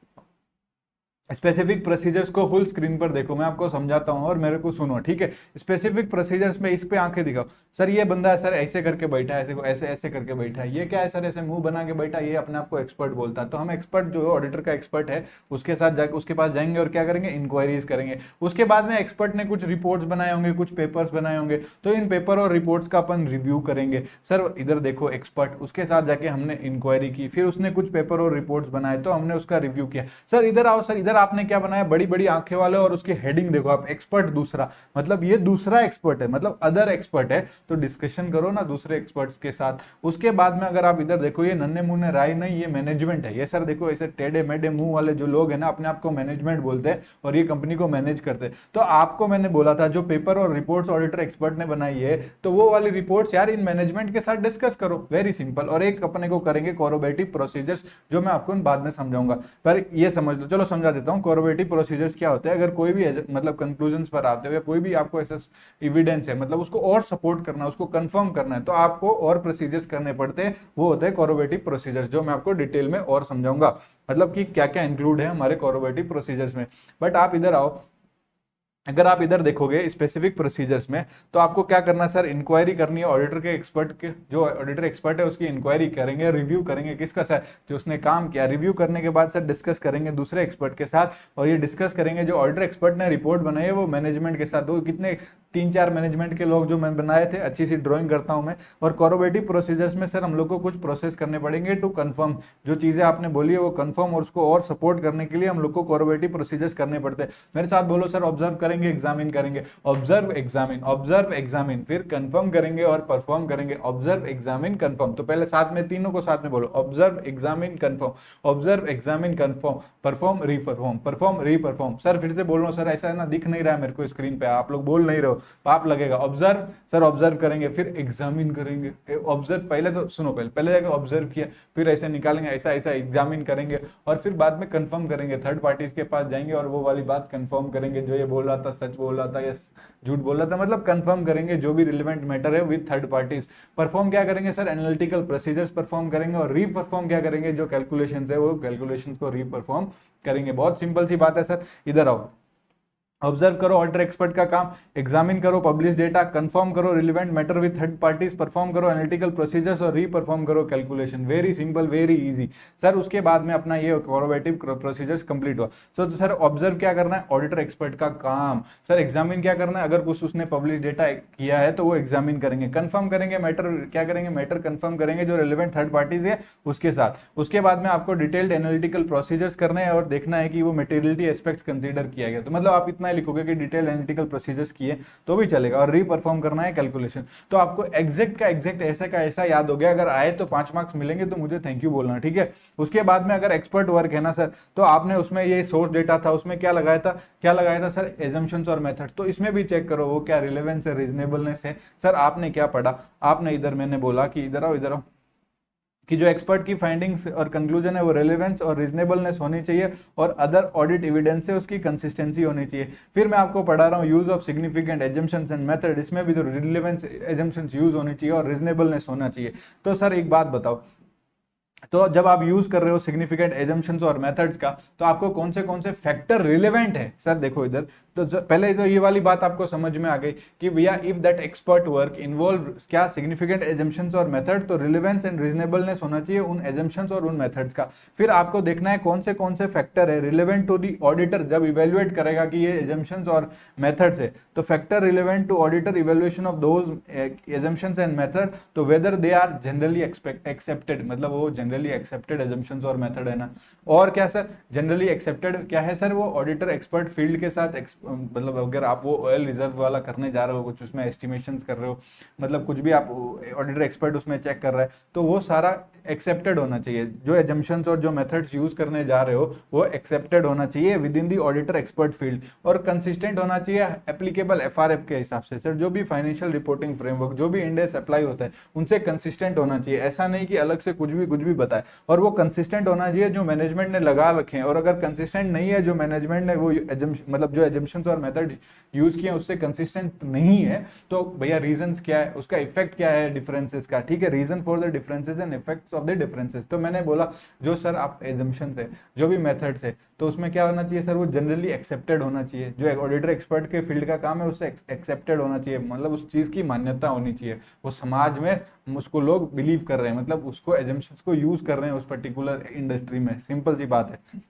S1: स्पेसिफिक प्रोसीजर्स को फुल स्क्रीन पर देखो, मैं आपको समझाता हूं और मेरे को सुनो, ठीक है। स्पेसिफिक प्रोसीजर्स में इस पे आंखें दिखाओ। सर ये बंदा है सर ऐसे करके बैठा है, ऐसे ऐसे ऐसे करके बैठा है, ये क्या है सर, ऐसे मुंह बना के बैठा है, ये अपने आप को एक्सपर्ट बोलता है। तो हम एक्सपर्ट जो ऑडिटर का एक्सपर्ट है उसके साथ जाकर उसके पास जाएंगे और क्या करेंगे, इंक्वायरीज करेंगे। उसके बाद में एक्सपर्ट ने कुछ रिपोर्ट्स बनाए होंगे, कुछ पेपर्स बनाए होंगे, तो इन पेपर और रिपोर्ट्स का अपन रिव्यू करेंगे। सर इधर देखो एक्सपर्ट, उसके साथ जाके हमने इंक्वायरी की, फिर उसने कुछ पेपर और रिपोर्ट्स बनाए तो हमने उसका रिव्यू किया। सर इधर आओ, सर इधर आपने क्या बनाया, बड़ी बड़ी आंखें वाले, और उसकी हेडिंग देखो आप, एक्सपर्ट दूसरा, मतलब ये दूसरा एक्सपर्ट है, मतलब अदर एक्सपर्ट है। तो डिस्कशन करो ना दूसरे एक्सपर्ट्स के साथ। उसके बाद में अगर आप इधर देखो, ये नन्हे मुन्ने राय नहीं, ये मैनेजमेंट है। ये सर देखो ऐसे टेढ़े मेढ़े मुंह वाले जो लोग हैं ना, अपने आप को मैनेजमेंट बोलते हैं और ये कंपनी को मैनेज करते हैं। तो आपको मैंने बोला था जो पेपर और रिपोर्ट्स ऑडिटर एक्सपर्ट ने बनाई है, तो वो वाली रिपोर्ट्स यार इन मैनेजमेंट के साथ डिस्कस करो, वेरी सिंपल। और एक अपने को करेंगे कोरोबेटिव प्रोसीजर्स, जो मैं आपको बाद में समझाऊंगा, पर ये समझ लो, चलो समझा देता हूँ। कोरोबेटिव प्रोसीजर्स क्या होता है, अगर कोई भी मतलब कंक्लूजन्स पर आते हो या कोई भी आपको ऐसा एविडेंस है, मतलब उसको और सपोर्ट करना है, उसको कंफर्म करना है, तो आपको और प्रोसीजर्स करने पड़ते हैं। वो होते हैं कोरोबेटिव प्रोसीजर्स, जो मैं आपको डिटेल में और समझाऊंगा, मतलब कि क्या क्या इंक्लूड है हमारे कोरोबेटिव प्रोसीजर्स में। बट आप इधर आओ, अगर आप इधर देखोगे स्पेसिफिक प्रोसीजर्स में, तो आपको क्या करना सर, इंक्वायरी करनी है ऑडिटर के एक्सपर्ट के, जो ऑडिटर एक्सपर्ट है उसकी इंक्वायरी करेंगे, रिव्यू करेंगे किसका सर, जो उसने काम किया। रिव्यू करने के बाद सर डिस्कस करेंगे दूसरे एक्सपर्ट के साथ, और ये डिस्कस करेंगे जो ऑडिटर एक्सपर्ट ने रिपोर्ट बनाई है वो मैनेजमेंट के साथ। दो कितने 3-4 मैनेजमेंट के लोग जो मैं बनाए थे, अच्छी सी ड्राइंग करता हूं मैं। और कोरोबेटिव प्रोसीजर्स में सर हम लोग को कुछ प्रोसेस करने पड़ेंगे टू कंफर्म, जो चीजें आपने बोली है वो कंफर्म, और उसको और सपोर्ट करने के लिए हम लोग को कोरोबेटिव प्रोसीजर्स करने पड़ते हैं। मेरे साथ बोलो सर, ऑब्जर्व करेंगे, एग्जामिन करेंगे, ऑब्जर्व एग्जामिन, ऑब्जर्व एग्जामिन, फिर कंफर्म करेंगे और परफॉर्म करेंगे, ऑब्जर्व एग्जामिन कंफर्म। तो पहले साथ में तीनों को साथ में बोलो, observe examine confirm, observe examine confirm, perform reperform, perform reperform. Sir फिर से बोल रहा हूं सर, ऐसा है ना, दिख नहीं रहा है मेरे को स्क्रीन पे, आप लोग बोल नहीं रहे हो, पाप लगेगा। ऑब्जर्व सर, ऑब्जर्व करेंगे, फिर एग्जामिन करेंगे। ऑब्जर्व पहले तो सुनो, पहले जाकर ऑब्जर्व किया, फिर ऐसे निकालेंगे, ऐसा ऐसा एग्जामिन करेंगे, और फिर बाद में कंफर्म करेंगे, थर्ड पार्टीज के पास जाएंगे और वो वाली बात कंफर्म करेंगे जो ये बोल रहा था, सच बोल रहा था या झूठ बोल रहा था, मतलब कंफर्म करेंगे जो भी रिलेवेंट मैटर है विद थर्ड पार्टीज। परफॉर्म क्या करेंगे सर, एनालिटिकल प्रोसीजर्स परफॉर्म करेंगे, और रीपरफॉर्म क्या करेंगे, जो कैलकुलेशंस है वो कैलकुलेशंस को रीपरफॉर्म करेंगे। बहुत सिंपल सी बात है सर। इधर आओ, ऑब्जर्व करो ऑडिटर एक्सपर्ट का काम, एग्जामिन करो पब्लिश डेटा, कंफर्म करो relevant matter with third parties, perform करो एनालिटिकल प्रोसीजर्स और रीपरफॉर्म करो calculation. Very simple, very easy sir. उसके बाद में अपना ये कोऑपरेटिव प्रोसीजर्स कंप्लीट हुआ। तो सर ऑब्जर्व क्या करना है, ऑडिटर एक्सपर्ट का काम। सर एग्जामिन क्या करना है, अगर कुछ उसने पब्लिश डेटा किया है तो वो एग्जामिन करेंगे। कंफर्म करेंगे मैटर, क्या करेंगे, मैटर कंफर्म करेंगे जो रिलेवेंट थर्ड पार्टीज है उसके साथ। उसके बाद में आपको डिटेल्ड एनालिटिकल प्रोसीजर्स करने हैं और देखना है कि वो मटेरियलिटी एस्पेक्ट्स कंसीडर किया गया। तो मतलब आप इतना लिखोगे कि डिटेल एनालिटिकल प्रोसीजर्स किए तो भी चलेगा, और रीपरफॉर्म करना है कैलकुलेशन। तो आपको एग्जैक्ट का एग्जैक्ट ऐसा का ऐसा याद हो गया। अगर आए तो 5 मार्क्स मिलेंगे, तो मुझे थैंक यू बोलना, ठीक है। उसके बाद में अगर एक्सपर्ट वर्क है ना सर, तो आपने उसमें ये सोर्स डेटा था, उसमें क्या लगाया था, क्या लगाया था सर, एजम्पशंस और मेथड। तो इसमें भी चेक करो वो क्या रिलेवेंस है, रीजनेबलनेस है। सर आपने क्या पढ़ा, आपने इधर, मैंने बोला कि इधर आओ, इधर आओ, कि जो एक्सपर्ट की फाइंडिंग्स और कंक्लूजन है वो रेलेवेंस और रीजनेबलनेस होनी चाहिए, और अदर ऑडिट एविडेंस है उसकी कंसिस्टेंसी होनी चाहिए। फिर मैं आपको पढ़ा रहा हूँ use of significant assumptions and method, इसमें भी तो रिलेवेंस एजम्पशंस यूज होनी चाहिए और रीजनेबलनेस होना चाहिए। तो सर एक बात बताओ, तो जब आप यूज कर रहे हो सिग्निफिकेंट एजम्पशंस और मेथड्स का, तो आपको कौन से फैक्टर रिलेवेंट है। सर देखो इधर, तो पहले तो ये वाली बात आपको समझ में आ गई कि भैया if that expert work involve क्या सिग्निफिकेंट एजम्पशंस और मेथड, तो रिलेवेंस एंड रीजनेबलनेस होना चाहिए उन एजम्पशंस और उन मेथड्स का। फिर आपको देखना है कौन से फैक्टर है रिलेवेंट टू दी ऑडिटर, जब इवेल्युएट करेगा कि ये एजम्पशंस और मेथड्स है, तो factor relevant to auditor evaluation of those assumptions and method, तो whether they are generally accepted, मतलब वो जनरली एक्सेप्टेड एजम्पशंस और मेथड है ना। और क्या सर, जनरली एक्सेप्टेड क्या है सर, वो ऑडिटर एक्सपर्ट फील्ड के साथ मतलब अगर आप वो ऑयल रिजर्व वाला करने जा रहे हो, कुछ उसमें एस्टिमेशंस कर रहे हो, मतलब कुछ भी आप ऑडिटर एक्सपर्ट उसमें चेक कर रहा है, तो वो सारा एक्सेप्टेड होना चाहिए। जो एजम्पशंस और जो मेथड्स यूज करने जा रहे हो वो एक्सेप्टेड होना चाहिए with in the auditor expert field, और कंसिस्टेंट होना चाहिए एप्लीकेबल एफआरएफ के हिसाब से। सर जो भी फाइनेंशियल रिपोर्टिंग फ्रेमवर्क, जो भी इंड एस अप्लाई होता है, उनसे कंसिस्टेंट होना चाहिए। ऐसा नहीं कि अलग से कुछ भी बताए, और वो कंसिस्टेंट होना चाहिए जो मैनेजमेंट ने लगा रखे हैं। और अगर कंसिस्टेंट नहीं है, जो मैनेजमेंट ने वो मतलब जो एजम्पशंस और मेथड यूज किए उससे कंसिस्टेंट नहीं है, तो भैया रीजंस क्या है, उसका इफेक्ट क्या है डिफरेंसेस का, ठीक है, reason for the differences and effects of the differences. तो मैंने बोला जो सर आप एजम्पशंस है, जो भी मेथड्स है, तो उसमें क्या होना चाहिए सर, वो जनरली एक्सेप्टेड होना चाहिए। जो ऑडिटर एक्सपर्ट के फील्ड का काम है उससे एक्सेप्टेड होना चाहिए, मतलब उस चीज की मान्यता होनी चाहिए, वो समाज में उसको लोग बिलीव कर रहे हैं, मतलब उसको एजम्पशंस को यूज कर रहे हैं उस पर्टिकुलर इंडस्ट्री में। सिंपल सी बात है।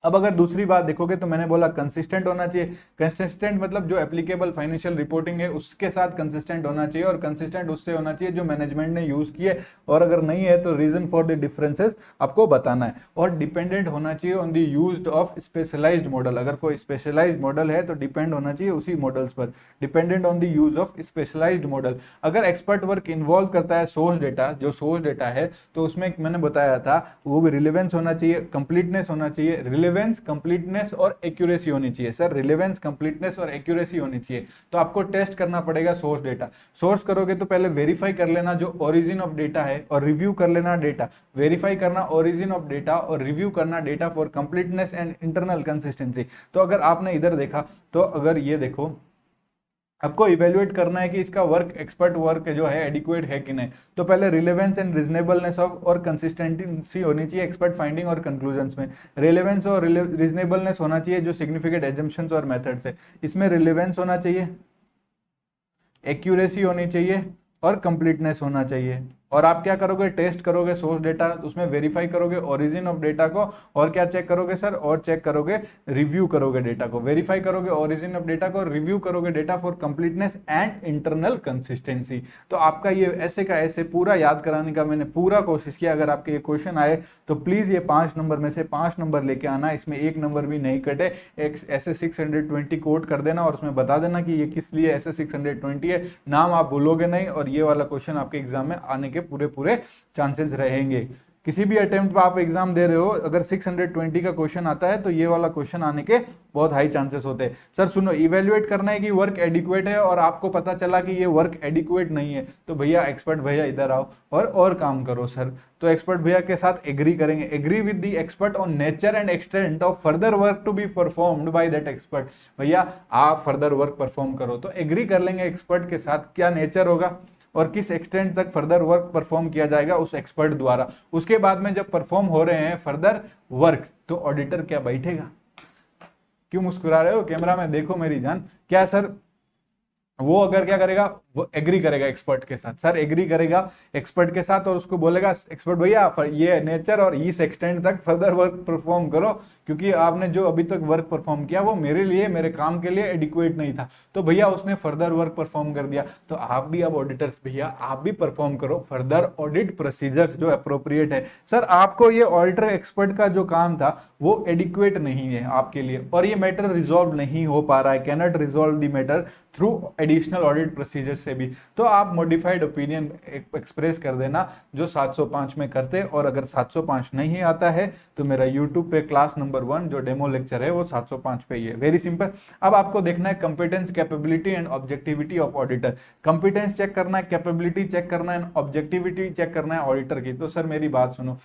S1: अब अगर दूसरी बात देखोगे तो मैंने बोला कंसिस्टेंट होना चाहिए। कंसिस्टेंट मतलब जो एप्लीकेबल फाइनेंशियल रिपोर्टिंग है उसके साथ कंसिस्टेंट होना चाहिए, और कंसिस्टेंट उससे होना चाहिए जो मैनेजमेंट ने यूज किए, और अगर नहीं है तो रीजन फॉर द डिफरेंसेस आपको बताना है। और डिपेंडेंट होना चाहिए on the used of specialized model, अगर कोई स्पेशलाइज्ड मॉडल है तो डिपेंड होना चाहिए उसी मॉडल्स पर, dependent on the use of specialized model. अगर एक्सपर्ट वर्क इन्वॉल्व करता है सोर्स डेटा, जो सोर्स डेटा है, तो उसमें मैंने बताया था वो भी रिलेवेंस होना चाहिए, कंप्लीटनेस होना चाहिए, रिलेवेंस, कंप्लीटनेस और एक्यूरेसी होनी चाहिए। सर रिलेवेंस, कंप्लीटनेस और एक्यूरेसी होनी चाहिए। तो आपको टेस्ट करना पड़ेगा सोर्स डेटा। सोर्स करोगे तो पहले वेरीफाई कर लेना जो ओरिजिन ऑफ डेटा है, और रिव्यू कर लेना डेटा। वेरीफाई करना ओरिजिन ऑफ डेटा और रिव्यू करना data for completeness and internal consistency. तो अगर आपने इधर देखा, तो अगर ये देखो, आपको इवेल्युएट करना है कि इसका वर्क, एक्सपर्ट वर्क जो है एडिक्वेट है कि नहीं। तो पहले रिलेवेंस एंड रीजनेबलनेस ऑफ और कंसिस्टेंसी होनी चाहिए एक्सपर्ट फाइंडिंग और कंक्लूजन्स में। रिलेवेंस और रीजनेबलनेस होना चाहिए जो सिग्निफिकेंट एजम्पशंस और मेथड्स है, इसमें रिलेवेंस होना चाहिए, एक्यूरेसी होनी चाहिए और कंप्लीटनेस होना चाहिए। और आप क्या करोगे, टेस्ट करोगे सोर्स डेटा, उसमें वेरीफाई करोगे ओरिजिन ऑफ डेटा को, और क्या चेक करोगे सर, और चेक करोगे, रिव्यू करोगे डेटा को। वेरीफाई करोगे ओरिजिन ऑफ डेटा को, रिव्यू करोगे data for completeness and internal consistency. तो आपका ये ऐसे का ऐसे पूरा याद कराने का मैंने पूरा कोशिश किया। अगर आपके ये क्वेश्चन आए तो प्लीज ये 5 नंबर में से 5 नंबर लेके आना, इसमें 1 नंबर भी नहीं कटे। एक ऐसे 620 कोट कर देना और उसमें बता देना कि ये किस लिए ऐसे 620 है, नाम आप भूलोगे नहीं, और ये वाला क्वेश्चन आपके एग्जाम में आने के पूरे चांसेस रहेंगे। किसी भी अटेम्प्ट पे आप एग्जाम दे रहे हो, अगर 620 का क्वेश्चन आता है तो ये वाला क्वेश्चन आने के बहुत हाई चांसेस होते हैं। सर सुनो, इवेल्युएट करना है कि वर्क एडिक्वेट है और आपको पता चला कि ये वर्क एडिक्वेट नहीं है, तो भैया एक्सपर्ट भैया इधर आओ और काम करो सर। तो एक्सपर्ट भैया के साथ एग्री करेंगे, agree with the expert on nature and extent of further work to be performed by that expert. भैया आप फर्दर वर्क परफॉर्म करो, तो एग्री कर लेंगे एक्सपर्ट के साथ क्या नेचर होगा और किस एक्सटेंट तक फर्दर वर्क परफॉर्म किया जाएगा उस एक्सपर्ट द्वारा। उसके बाद में जब परफॉर्म हो रहे हैं फर्दर वर्क, तो ऑडिटर क्या बैठेगा? क्यों मुस्कुरा रहे हो? कैमरा में देखो मेरी जान। क्या सर वो अगर क्या करेगा, वो एग्री करेगा एक्सपर्ट के साथ, सर एग्री करेगा एक्सपर्ट के साथ और उसको बोलेगा एक्सपर्ट भैया ये नेचर और इस एक्सटेंट तक फर्दर वर्क परफॉर्म करो, क्योंकि आपने जो अभी तक वर्क परफॉर्म किया वो मेरे लिए, मेरे काम के लिए एडिक्वेट नहीं था। तो भैया उसने फर्दर वर्क परफॉर्म कर दिया, तो आप भी अब ऑडिटर्स भैया आप भी परफॉर्म करो फर्दर ऑडिट प्रोसीजर्स जो अप्रोप्रिएट है। सर आपको ये ऑडिटर एक्सपर्ट का जो काम था वो एडिक्वेट नहीं है आपके लिए, और ये मैटर रिजॉल्व नहीं हो पा रहा है, can not resolve the matter through additional audit procedure से भी, तो आप मॉडिफाइड ओपिनियन एक्सप्रेस कर देना जो 705 में करते। और अगर 705 नहीं आता है तो मेरा यूट्यूब पे क्लास नंबर 1 जो डेमो लेक्चर है वो 705 पे ही है, वेरी सिंपल। अब आपको देखना है competence, capability and objectivity of auditor. Competence check करना है, कैपेबिलिटी चेक करना है, ऑब्जेक्टिविटी चेक करना है ऑडिटर की। तो सर मेरी बात सुनो,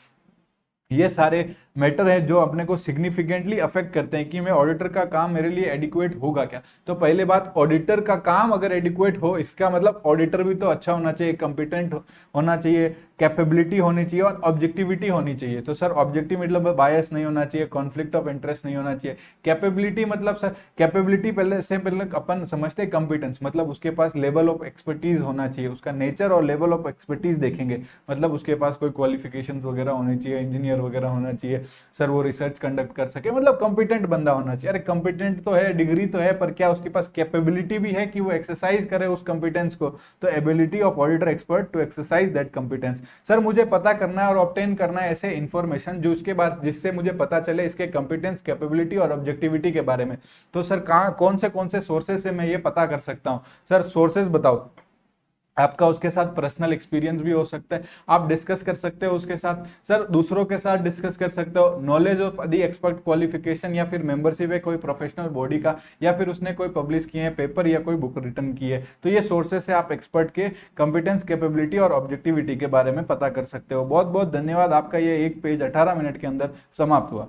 S1: ये सारे मैटर है जो अपने को सिग्निफिकेंटली अफेक्ट करते हैं कि मैं ऑडिटर का काम मेरे लिए एडिक्वेट होगा क्या। तो पहले बात, ऑडिटर का काम अगर एडिक्वेट हो इसका मतलब ऑडिटर भी तो अच्छा होना चाहिए, कंपिटेंट होना चाहिए, कैपेबिलिटी होनी चाहिए और ऑब्जेक्टिविटी होनी चाहिए। तो सर ऑब्जेक्टिव मतलब बायस नहीं होना चाहिए, कॉन्फ्लिक्ट ऑफ इंटरेस्ट नहीं होना चाहिए। कैपेबिलिटी मतलब सर कैपेबिलिटी पहले अपन समझते हैं, कंपिटेंस मतलब उसके पास लेवल ऑफ एक्सपर्टीज होना चाहिए, उसका नेचर और लेवल ऑफ एक्सपर्टीज देखेंगे, मतलब उसके पास कोई क्वालिफिकेशंस वगैरह होनी चाहिए, इंजीनियर वगैरह होना चाहिए, सर वो रिसर्च कंडक्ट कर सके, मतलब कंपिटेंट बंदा होना चाहिए। अरे कंपिटेंट तो है, डिग्री तो है, पर क्या उसके पास कैपेबिलिटी भी है कि वो एक्सरसाइज करे उस कंपिटेंस को। तो ability of auditor expert to exercise that competence. Sir मुझे पता करना है और ऑब्टेन करना है ऐसे इंफॉर्मेशन जो उसके बाद जिससे मुझे पता चले इसके कंपिटेंस, कैपेबिलिटी और ऑब्जेक्टिविटी के बारे में। तो सर कहाँ कौन से सोर्सेज से मैं ये पता कर सकता हूँ? सर सोर्सेज बताओ। आपका उसके साथ पर्सनल एक्सपीरियंस भी हो सकता है, आप डिस्कस कर सकते हो उसके साथ, सर दूसरों के साथ डिस्कस कर सकते हो, knowledge of the expert qualification या फिर मेंबरशिप है कोई प्रोफेशनल बॉडी का, या फिर उसने कोई पब्लिश किए हैं पेपर या कोई बुक रिटर्न की है। तो ये सोर्सेस से आप एक्सपर्ट के कंपिटेंस, कैपेबिलिटी और ऑब्जेक्टिविटी के बारे में पता कर सकते हो। बहुत बहुत धन्यवाद, आपका ये एक पेज 18 मिनट के अंदर समाप्त हुआ।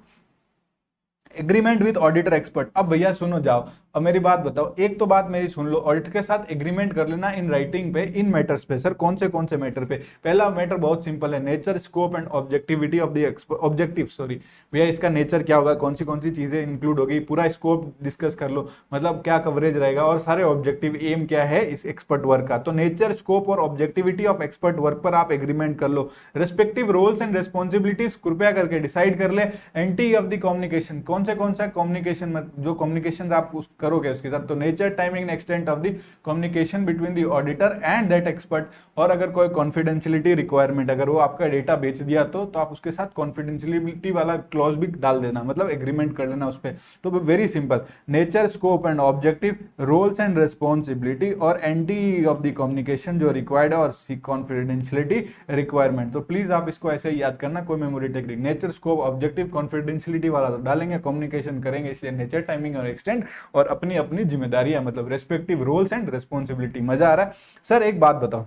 S1: Agreement with auditor expert. अब भैया सुनो जाओ, अब मेरी बात बताओ, एक तो बात मेरी सुन लो, ऑडिटर के साथ एग्रीमेंट कर लेना इन राइटिंग पे, इन मैटर्स पे। सर कौन से मैटर पे? पहला मैटर बहुत सिंपल है, nature, scope and objectivity of the objective. Sorry भैया, इसका नेचर क्या होगा, कौन सी चीजें इंक्लूड होगी, पूरा स्कोप डिस्कस कर लो, मतलब क्या कवरेज रहेगा और सारे ऑब्जेक्टिव एम क्या है इस एक्सपर्ट वर्क का। तो नेचर, स्कोप और ऑब्जेक्टिविटी ऑफ एक्सपर्ट वर्क पर आप एग्रीमेंट कर लो। रिस्पेक्टिव रोल्स एंड रेस्पॉन्सिबिलिटीज कृपया करके डिसाइड कर ले। एंटी ऑफ द कम्युनिकेशन, कौन सा कम्युनिकेशन, जो कम्युनिकेशन आप करोगे उसके साथ। तो nature, timing, extent of the communication between the auditor and that expert. और अगर कोई कॉन्फिडेंशियलिटी रिक्वायरमेंट, अगर वो आपका डेटा बेच दिया तो आप उसके साथ कॉन्फिडेंशियलिटी वाला क्लॉज भी डाल देना, मतलब एग्रीमेंट कर लेना उस पर। तो very simple, nature, scope and objective, roles and responsibility और एंटी ऑफ द कम्युनिकेशन जो रिक्वायर्ड है और कॉन्फिडेंशियलिटी रिक्वायरमेंट। तो प्लीज आप इसको ऐसे ही याद करना, कोई memory technique, nature, scope, objective, confidentiality वाला तो डालेंगे, कम्युनिकेशन करेंगे, इसलिए नेचर, टाइमिंग और एक्सटेंट, और अपनी अपनी जिम्मेदारियां मतलब रेस्पेक्टिव रोल्स एंड रेस्पॉन्सिबिलिटी। मजा आ रहा है? सर एक बात बताओ,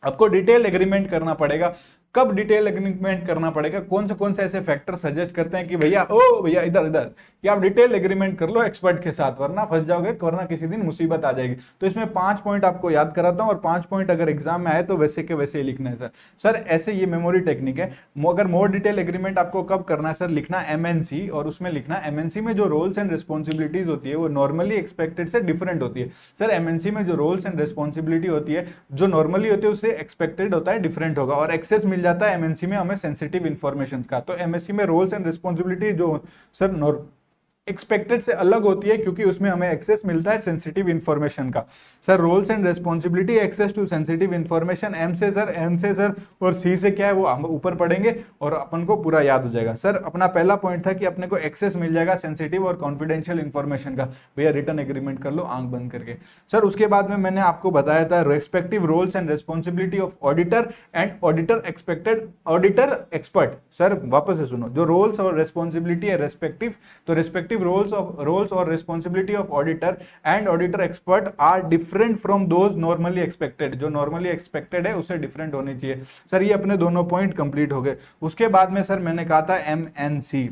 S1: आपको डिटेल एग्रीमेंट करना पड़ेगा। कब डिटेल एग्रीमेंट करना पड़ेगा? कौन से ऐसे फैक्टर सजेस्ट करते हैं कि भैया भैया इधर कि आप डिटेल एग्रीमेंट कर लो एक्सपर्ट के साथ, वरना फंस जाओगे, वरना किसी दिन मुसीबत आ जाएगी। तो इसमें 5 पॉइंट आपको याद कराता हूं, और 5 पॉइंट अगर एग्जाम में आए तो वैसे के वैसे ही लिखना है सर ऐसे ये मेमोरी टेक्निक है। अगर मोर डिटेल एग्रीमेंट आपको कब करना है सर? लिखना एमएनसी, और उसमें लिखना एमएनसी में जो रोल्स एंड रिस्पॉन्सिबिलिटीज होती है वो नॉर्मली एक्सपेक्टेड से डिफरेंट होती है। सर एमएनसी में जो रोल्स एंड रिस्पॉन्सिबिलिटी होती है, जो नॉर्मली होती है उससे एक्सपेक्टेड होता है डिफरेंट होगा, और एक्सेस मिल जाता है एमएनसी में हमें सेंसिटिव इंफॉर्मेशन का। तो एमएससी में रोल्स एंड रिस्पॉन्सिबिलिटी जो सर एक्सपेक्टेड से अलग होती है क्योंकि उसमें हमें एक्सेस मिलता है सेंसिटिव इंफॉर्मेशन का। Sir roles and responsibility, access to sensitive information, M से सर, एन से सर और सी से क्या है वो हम ऊपर पढ़ेंगे और अपन को पूरा याद हो जाएगा। सर अपना पहला पॉइंट था कि अपने को एक्सेस मिल जाएगा सेंसिटिव और कॉन्फिडेंशियल इंफॉर्मेशन का, भैया रिटर्न एग्रीमेंट कर लो आंख बंद करके। सर उसके बाद में मैंने आपको बताया था respective roles and responsibility of auditor and auditor expected auditor expert. Sir वापस से सुनो, जो रोल्स और रेस्पॉन्सिबिलिटी है रेस्पेक्टिव, तो respective roles or responsibility of auditor and auditor expert are different from those normally expected। जो normally expected है उससे different होनी चाहिए। सर ये अपने दोनों पॉइंट कंप्लीट हो गए। उसके बाद में सर मैंने कहा था MNC,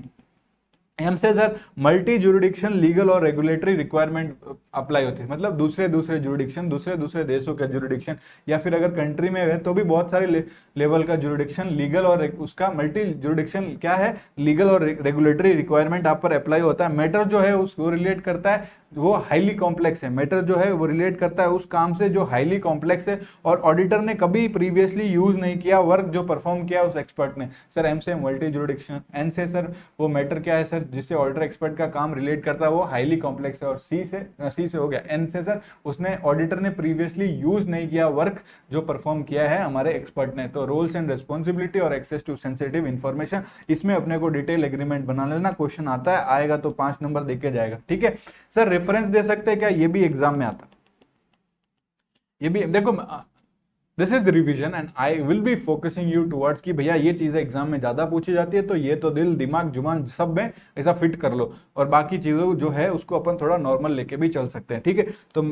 S1: एम से सर मल्टी जुरिडिक्शन लीगल और रेगुलेटरी रिक्वायरमेंट अप्लाई होती है, मतलब दूसरे जुरिडिक्शन, दूसरे देशों का जुरिडिक्शन, या फिर अगर कंट्री में है तो भी बहुत सारे लेवल का जुरिडिक्शन लीगल और उसका मल्टी जुरिडिक्शन क्या है, लीगल और रेगुलेटरी रिक्वायरमेंट आप पर अप्लाई होता है। मैटर जो है उसको रिलेट करता है, वो हाईली कॉम्प्लेक्स है, मैटर जो है वो रिलेट करता है उस काम से जो हाईली कॉम्प्लेक्स है और ऑडिटर ने कभी प्रीवियसली यूज नहीं किया, वर्क जो परफॉर्म किया उस एक्सपर्ट ने। सर एम से मल्टी जुरिडिक्शन, एन से सर वो मैटर क्या है सर जिससे ऑडिटर एक्सपर्ट का काम रिलेट करता है वो हाईली कॉम्प्लेक्स है, और सी से हो गया, एन से सर उसने ऑडिटर ने प्रीवियसली यूज नहीं किया वर्क जो परफॉर्म किया है हमारे एक्सपर्ट ने। तो रोल्स एंड रेस्पॉन्सिबिलिटी और एक्सेस टू सेंसिटिव इंफॉर्मेशन, इसमें अपने को डिटेल एग्रीमेंट बना लेना, क्वेश्चन आता है, आएगा तो 5 नंबर देके जाएगा, ठीक है। सर रेफरेंस दे सकते हैं क्या, ये भी एग्जाम में आता, ये भी देखो this is the revision and I will be focusing you towards कि भैया ये चीजें एग्जाम में ज्यादा पूछी जाती है तो ये तो दिल दिमाग जुबान सब में ऐसा फिट कर लो, और बाकी चीजों जो है उसको अपन थोड़ा नॉर्मल लेके भी चल सकते हैं, ठीक है। तो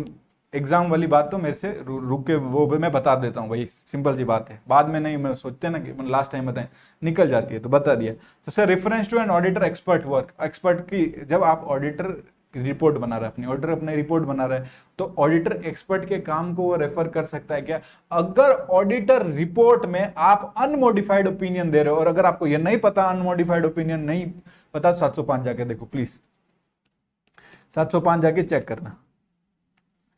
S1: एग्जाम वाली बात तो मेरे से रुक के वो भी मैं बता देता हूँ, वही सिंपल सी बात है, बाद में नहीं मैं सोचते ना कि लास्ट टाइम बताएं, निकल जाती है तो बता दिया। तो sir reference to an auditor expert work, expert की जब आप ऑडिटर रिपोर्ट बना रहा है, अपनी ऑडिटर अपने रिपोर्ट बना रहा है तो ऑडिटर एक्सपर्ट के काम को वो रेफर कर सकता है क्या, अगर ऑडिटर रिपोर्ट में आप अनमोडिफाइड ओपिनियन दे रहे हो, और अगर आपको ये नहीं पता अनमोडिफाइड ओपिनियन नहीं पता 705 जाके देखो प्लीज, 705 जाके चेक करना,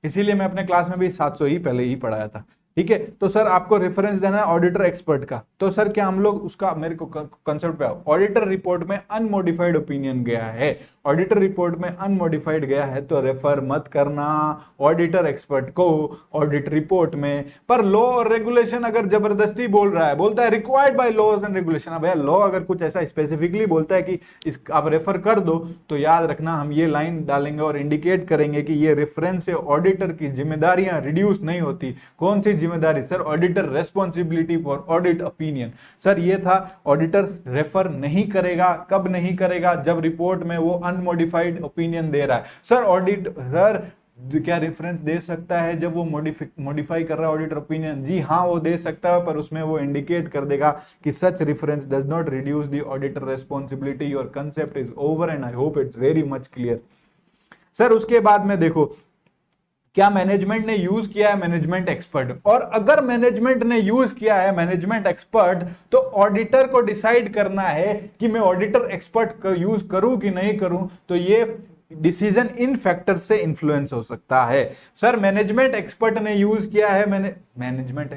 S1: इसीलिए मैं अपने क्लास में भी 700 ही पहले ही पढ़ाया था, ठीक है। तो सर आपको रेफरेंस देना है ऑडिटर एक्सपर्ट का, तो सर क्या हम लोग उसका मेरे को कंसेप्ट पे आओ, ऑडिटर रिपोर्ट में अनमोडिफाइड ओपिनियन गया है, ऑडिटर रिपोर्ट में अनमोडिफाइड गया है तो रेफर मत करना ऑडिटर एक्सपर्ट को ऑडिट रिपोर्ट में। पर लॉ और रेगुलेशन अगर जबरदस्ती बोल रहा है, बोलता है required by laws and regulation, अब लॉ अगर कुछ ऐसा स्पेसिफिकली बोलता है कि इस आप रेफर कर दो, तो याद रखना हम ये लाइन डालेंगे और इंडिकेट करेंगे कि ये रेफरेंस से ऑडिटर की जिम्मेदारियां रिड्यूस नहीं होती। कौन सी जिम्मेदारी sir, auditor responsibility for audit opinion. Sir ये था ऑडिटर रेफर नहीं करेगा, कब नहीं करेगा, जब रिपोर्ट में वो अनमोडिफाइड ओपिनियन दे रहा है। सर ऑडिटर क्या रेफरेंस दे सकता है जब वो मॉडिफाई कर रहा है ऑडिटर ओपिनियन, जी हाँ वो दे सकता है, पर उसमें वो इंडिकेट कर देगा कि such reference does not reduce the auditor responsibility, your concept is over and I hope it's very much clear. Sir उसके बाद में देखो क्या मैनेजमेंट ने यूज किया है मैनेजमेंट एक्सपर्ट, और अगर मैनेजमेंट ने यूज किया है मैनेजमेंट एक्सपर्ट तो ऑडिटर को डिसाइड करना है कि मैं ऑडिटर एक्सपर्ट का यूज करूं कि नहीं करूं, तो ये डिसीजन इन फैक्टर से इन्फ्लुएंस हो सकता है। सर मैनेजमेंट एक्सपर्ट ने यूज किया है मैनेजमेंट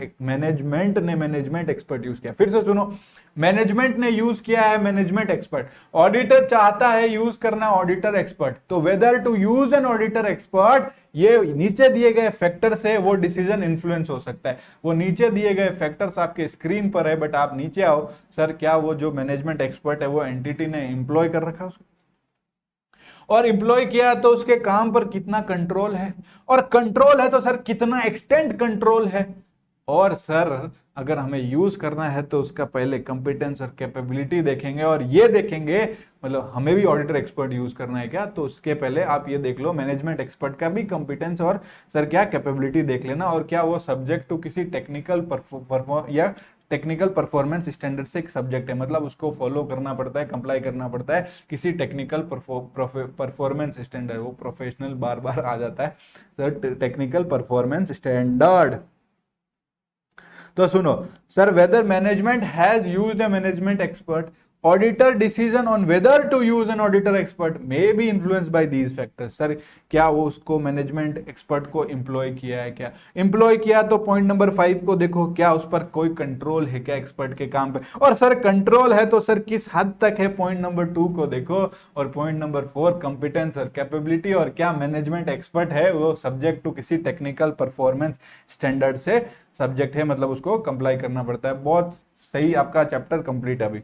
S1: एक्सपर्ट यूज किया, फिर से सुनो, मैनेजमेंट ने यूज किया है मैनेजमेंट एक्सपर्ट, ऑडिटर चाहता है यूज करना ऑडिटर एक्सपर्ट, तो whether to use an auditor expert, ये नीचे दिए गए फैक्टर से वो डिसीजन इन्फ्लुएंस हो सकता है। वो नीचे दिए गए फैक्टर्स आपके स्क्रीन पर है, बट आप नीचे आओ, सर क्या वो जो मैनेजमेंट एक्सपर्ट है वो एंटिटी ने एम्प्लॉय कर रखा है उसको, और एम्प्लॉय किया तो उसके काम पर कितना कंट्रोल है, और कंट्रोल है तो सर कितना एक्सटेंड कंट्रोल है, और सर अगर हमें यूज करना है तो उसका पहले कंपिटेंस और कैपेबिलिटी देखेंगे, और ये देखेंगे मतलब हमें भी ऑडिटर एक्सपर्ट यूज करना है क्या, तो उसके पहले आप ये देख लो मैनेजमेंट एक्सपर्ट का भी कंपिटेंस और सर क्या कैपेबिलिटी देख लेना, और क्या वो सब्जेक्ट टू किसी टेक्निकल परफॉर्मेंस स्टैंडर्ड से एक सब्जेक्ट है, मतलब उसको फॉलो करना पड़ता है, कंप्लाई करना पड़ता है किसी टेक्निकल परफॉर्मेंस स्टैंडर्ड, वो प्रोफेशनल बार बार आ जाता है सर, टेक्निकल परफॉर्मेंस स्टैंडर्ड। तो सुनो sir, whether management has used a management expert, auditor decision on whether to use an auditor expert may be influenced by these factors. Sir क्या वो उसको मैनेजमेंट एक्सपर्ट को एम्प्लॉय किया है, क्या एम्प्लॉय किया, तो पॉइंट नंबर 5 को देखो, क्या उस पर कोई कंट्रोल है क्या एक्सपर्ट के काम पे, और सर कंट्रोल है तो सर किस हद तक है, पॉइंट नंबर 2 को देखो, और पॉइंट नंबर 4 कंपिटेंस और कैपेबिलिटी, और क्या मैनेजमेंट एक्सपर्ट है वो सब्जेक्ट टू किसी टेक्निकल परफॉर्मेंस स्टैंडर्ड से सब्जेक्ट है, मतलब उसको कंप्लाई करना पड़ता है। बहुत सही, आपका चैप्टर कंप्लीट है अभी,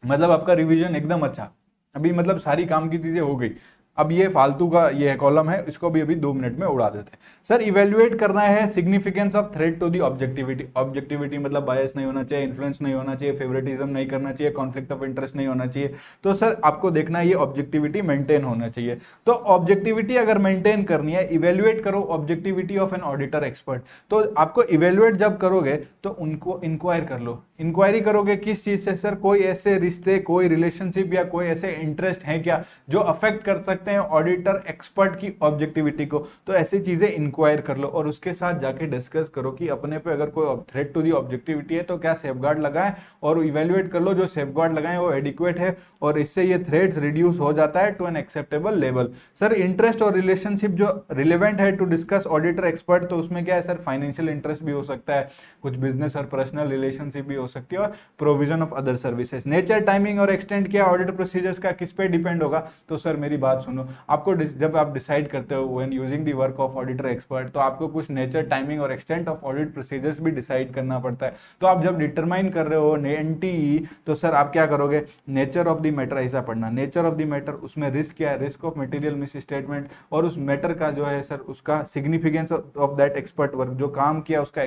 S1: मतलब आपका रिवीजन एकदम अच्छा, अभी मतलब सारी काम की चीजें हो गई। अब ये फालतू का ये कॉलम है, इसको भी अभी 2 मिनट में उड़ा देते हैं। सर इवेल्युएट करना है significance of threat to the objectivity. Objectivity मतलब बायस नहीं होना चाहिए, इन्फ्लुएंस नहीं होना चाहिए, फेवरेटिज्म नहीं करना चाहिए, कॉन्फ्लिक्ट ऑफ इंटरेस्ट नहीं होना चाहिए। तो सर आपको देखना है ये ऑब्जेक्टिविटी मेंटेन होना चाहिए। तो ऑब्जेक्टिविटी अगर मेंटेन करनी है, इवेल्युएट करो objectivity of an auditor expert. तो आपको इवेल्युएट जब करोगे तो उनको इंक्वायर कर लो। इंक्वायरी करोगे किस चीज से, सर कोई ऐसे रिश्ते, कोई रिलेशनशिप या कोई ऐसे इंटरेस्ट है क्या जो अफेक्ट कर सकते हैं ऑडिटर एक्सपर्ट की ऑब्जेक्टिविटी को, तो ऐसी चीजें इंक्वायर कर लो और उसके साथ जाके डिस्कस करो कि अपने पे अगर कोई थ्रेट टू दी ऑब्जेक्टिविटी है तो क्या सेफगार्ड लगाएं, और इवेल्युएट कर लो जो सेफगार्ड लगाएं वो एडिक्वेट है और इससे ये थ्रेट्स रिड्यूस हो जाता है to an acceptable level. Sir interest और रिलेशनशिप जो रिलेवेंट है टू डिस्कस ऑडिटर एक्सपर्ट, तो उसमें क्या है सर, फाइनेंशियल इंटरेस्ट भी हो सकता है, कुछ बिजनेस और पर्सनल रिलेशनशिप भी हो सकती है, और provision of other services. Nature, timing और एक्सटेंड क्या ऑडिट प्रोसीजर्स का किस पे डिपेंड होगा, तो सर मेरी बात सुनो, आपको जब आप डिसाइड करते हो when using the work of auditor expert, तो आपको कुछ नेचर, टाइमिंग और एक्सटेंट ऑफ ऑडिट प्रोसीजर्स भी डिसाइड करना पड़ता है। तो आप जब डिटरमाइन कर रहे हो एनटीई, तो सर आप क्या करोगे, नेचर ऑफ द मैटर ऐसा पढ़ना, नेचर ऑफ द मैटर, उसमें रिस्क क्या है, risk of material miss statement, और उस मैटर का जो है सर उसका significance of that expert work, जो काम किया उसका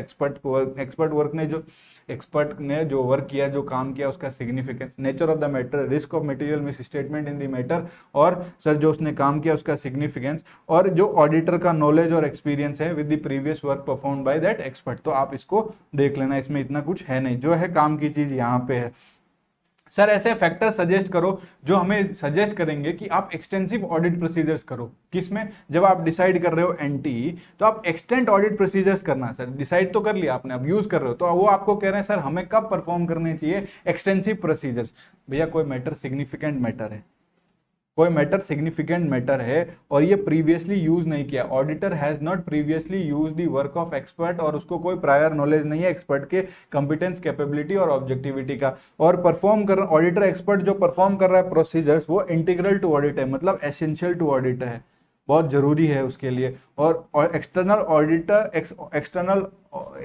S1: एक्सपर्ट ने जो वर्क किया, जो काम किया, उसका significance, nature of the matter, risk of material misstatement in the matter, और सर जो उसने काम किया उसका सिग्निफिकेंस, और जो ऑडिटर का नॉलेज और एक्सपीरियंस है with the previous work performed by that expert. तो आप इसको देख लेना, इसमें इतना कुछ है नहीं, जो है काम की चीज यहाँ पे है। सर ऐसे फैक्टर सजेस्ट करो जो हमें सजेस्ट करेंगे कि आप एक्सटेंसिव ऑडिट प्रोसीजर्स करो। किसमें, जब आप डिसाइड कर रहे हो एनटीई, तो आप एक्सटेंट ऑडिट प्रोसीजर्स करना। सर डिसाइड तो कर लिया आपने, अब यूज कर रहे हो, तो वो आपको कह रहे हैं सर हमें कब परफॉर्म करने चाहिए एक्सटेंसिव प्रोसीजर्स। भैया कोई मैटर सिग्निफिकेंट मैटर है, कोई मैटर सिग्निफिकेंट मैटर है और ये प्रीवियसली यूज नहीं किया, auditor has not previously use the work of expert, और उसको कोई प्रायर नॉलेज नहीं है एक्सपर्ट के कंपिटेंस, कैपेबिलिटी और ऑब्जेक्टिविटी का, और परफॉर्म कर ऑडिटर एक्सपर्ट जो परफॉर्म कर रहा है प्रोसीजर्स, वो इंटीग्रल टू ऑडिट है, मतलब एसेंशियल टू ऑडिट है, बहुत जरूरी है उसके लिए। और एक्सटर्नल ऑडिटर, एक्सटर्नल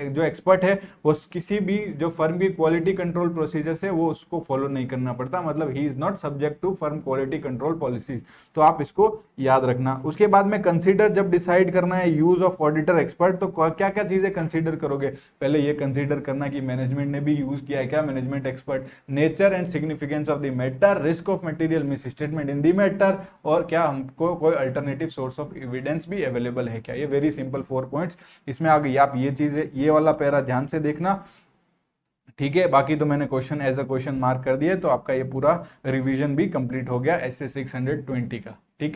S1: जो एक्सपर्ट है वो किसी भी जो फर्म की क्वालिटी कंट्रोल प्रोसीजर्स है वो उसको फॉलो नहीं करना पड़ता, मतलब he is not subject to firm quality control policies. तो आप इसको याद रखना। उसके बाद में कंसीडर, जब डिसाइड करना है यूज ऑफ ऑडिटर एक्सपर्ट, तो क्या क्या चीजें कंसीडर करोगे, पहले ये कंसीडर करना कि मैनेजमेंट ने भी यूज किया है क्या management expert, nature and significance of the matter, risk of material misstatement in the matter, और क्या हमको कोई अल्टरनेटिव सोर्स ऑफ एविडेंस भी अवेलेबल है क्या। ये वेरी सिंपल 4 पॉइंट्स इसमें आ गई। आप ये चीजें, ये वाला पैरा ध्यान से देखना, ठीक है। बाकी तो मैंने question as a question mark कर दिया, तो आपका ये पूरा रिवीजन भी कंप्लीट हो गया एसए 620 का, ठीक है।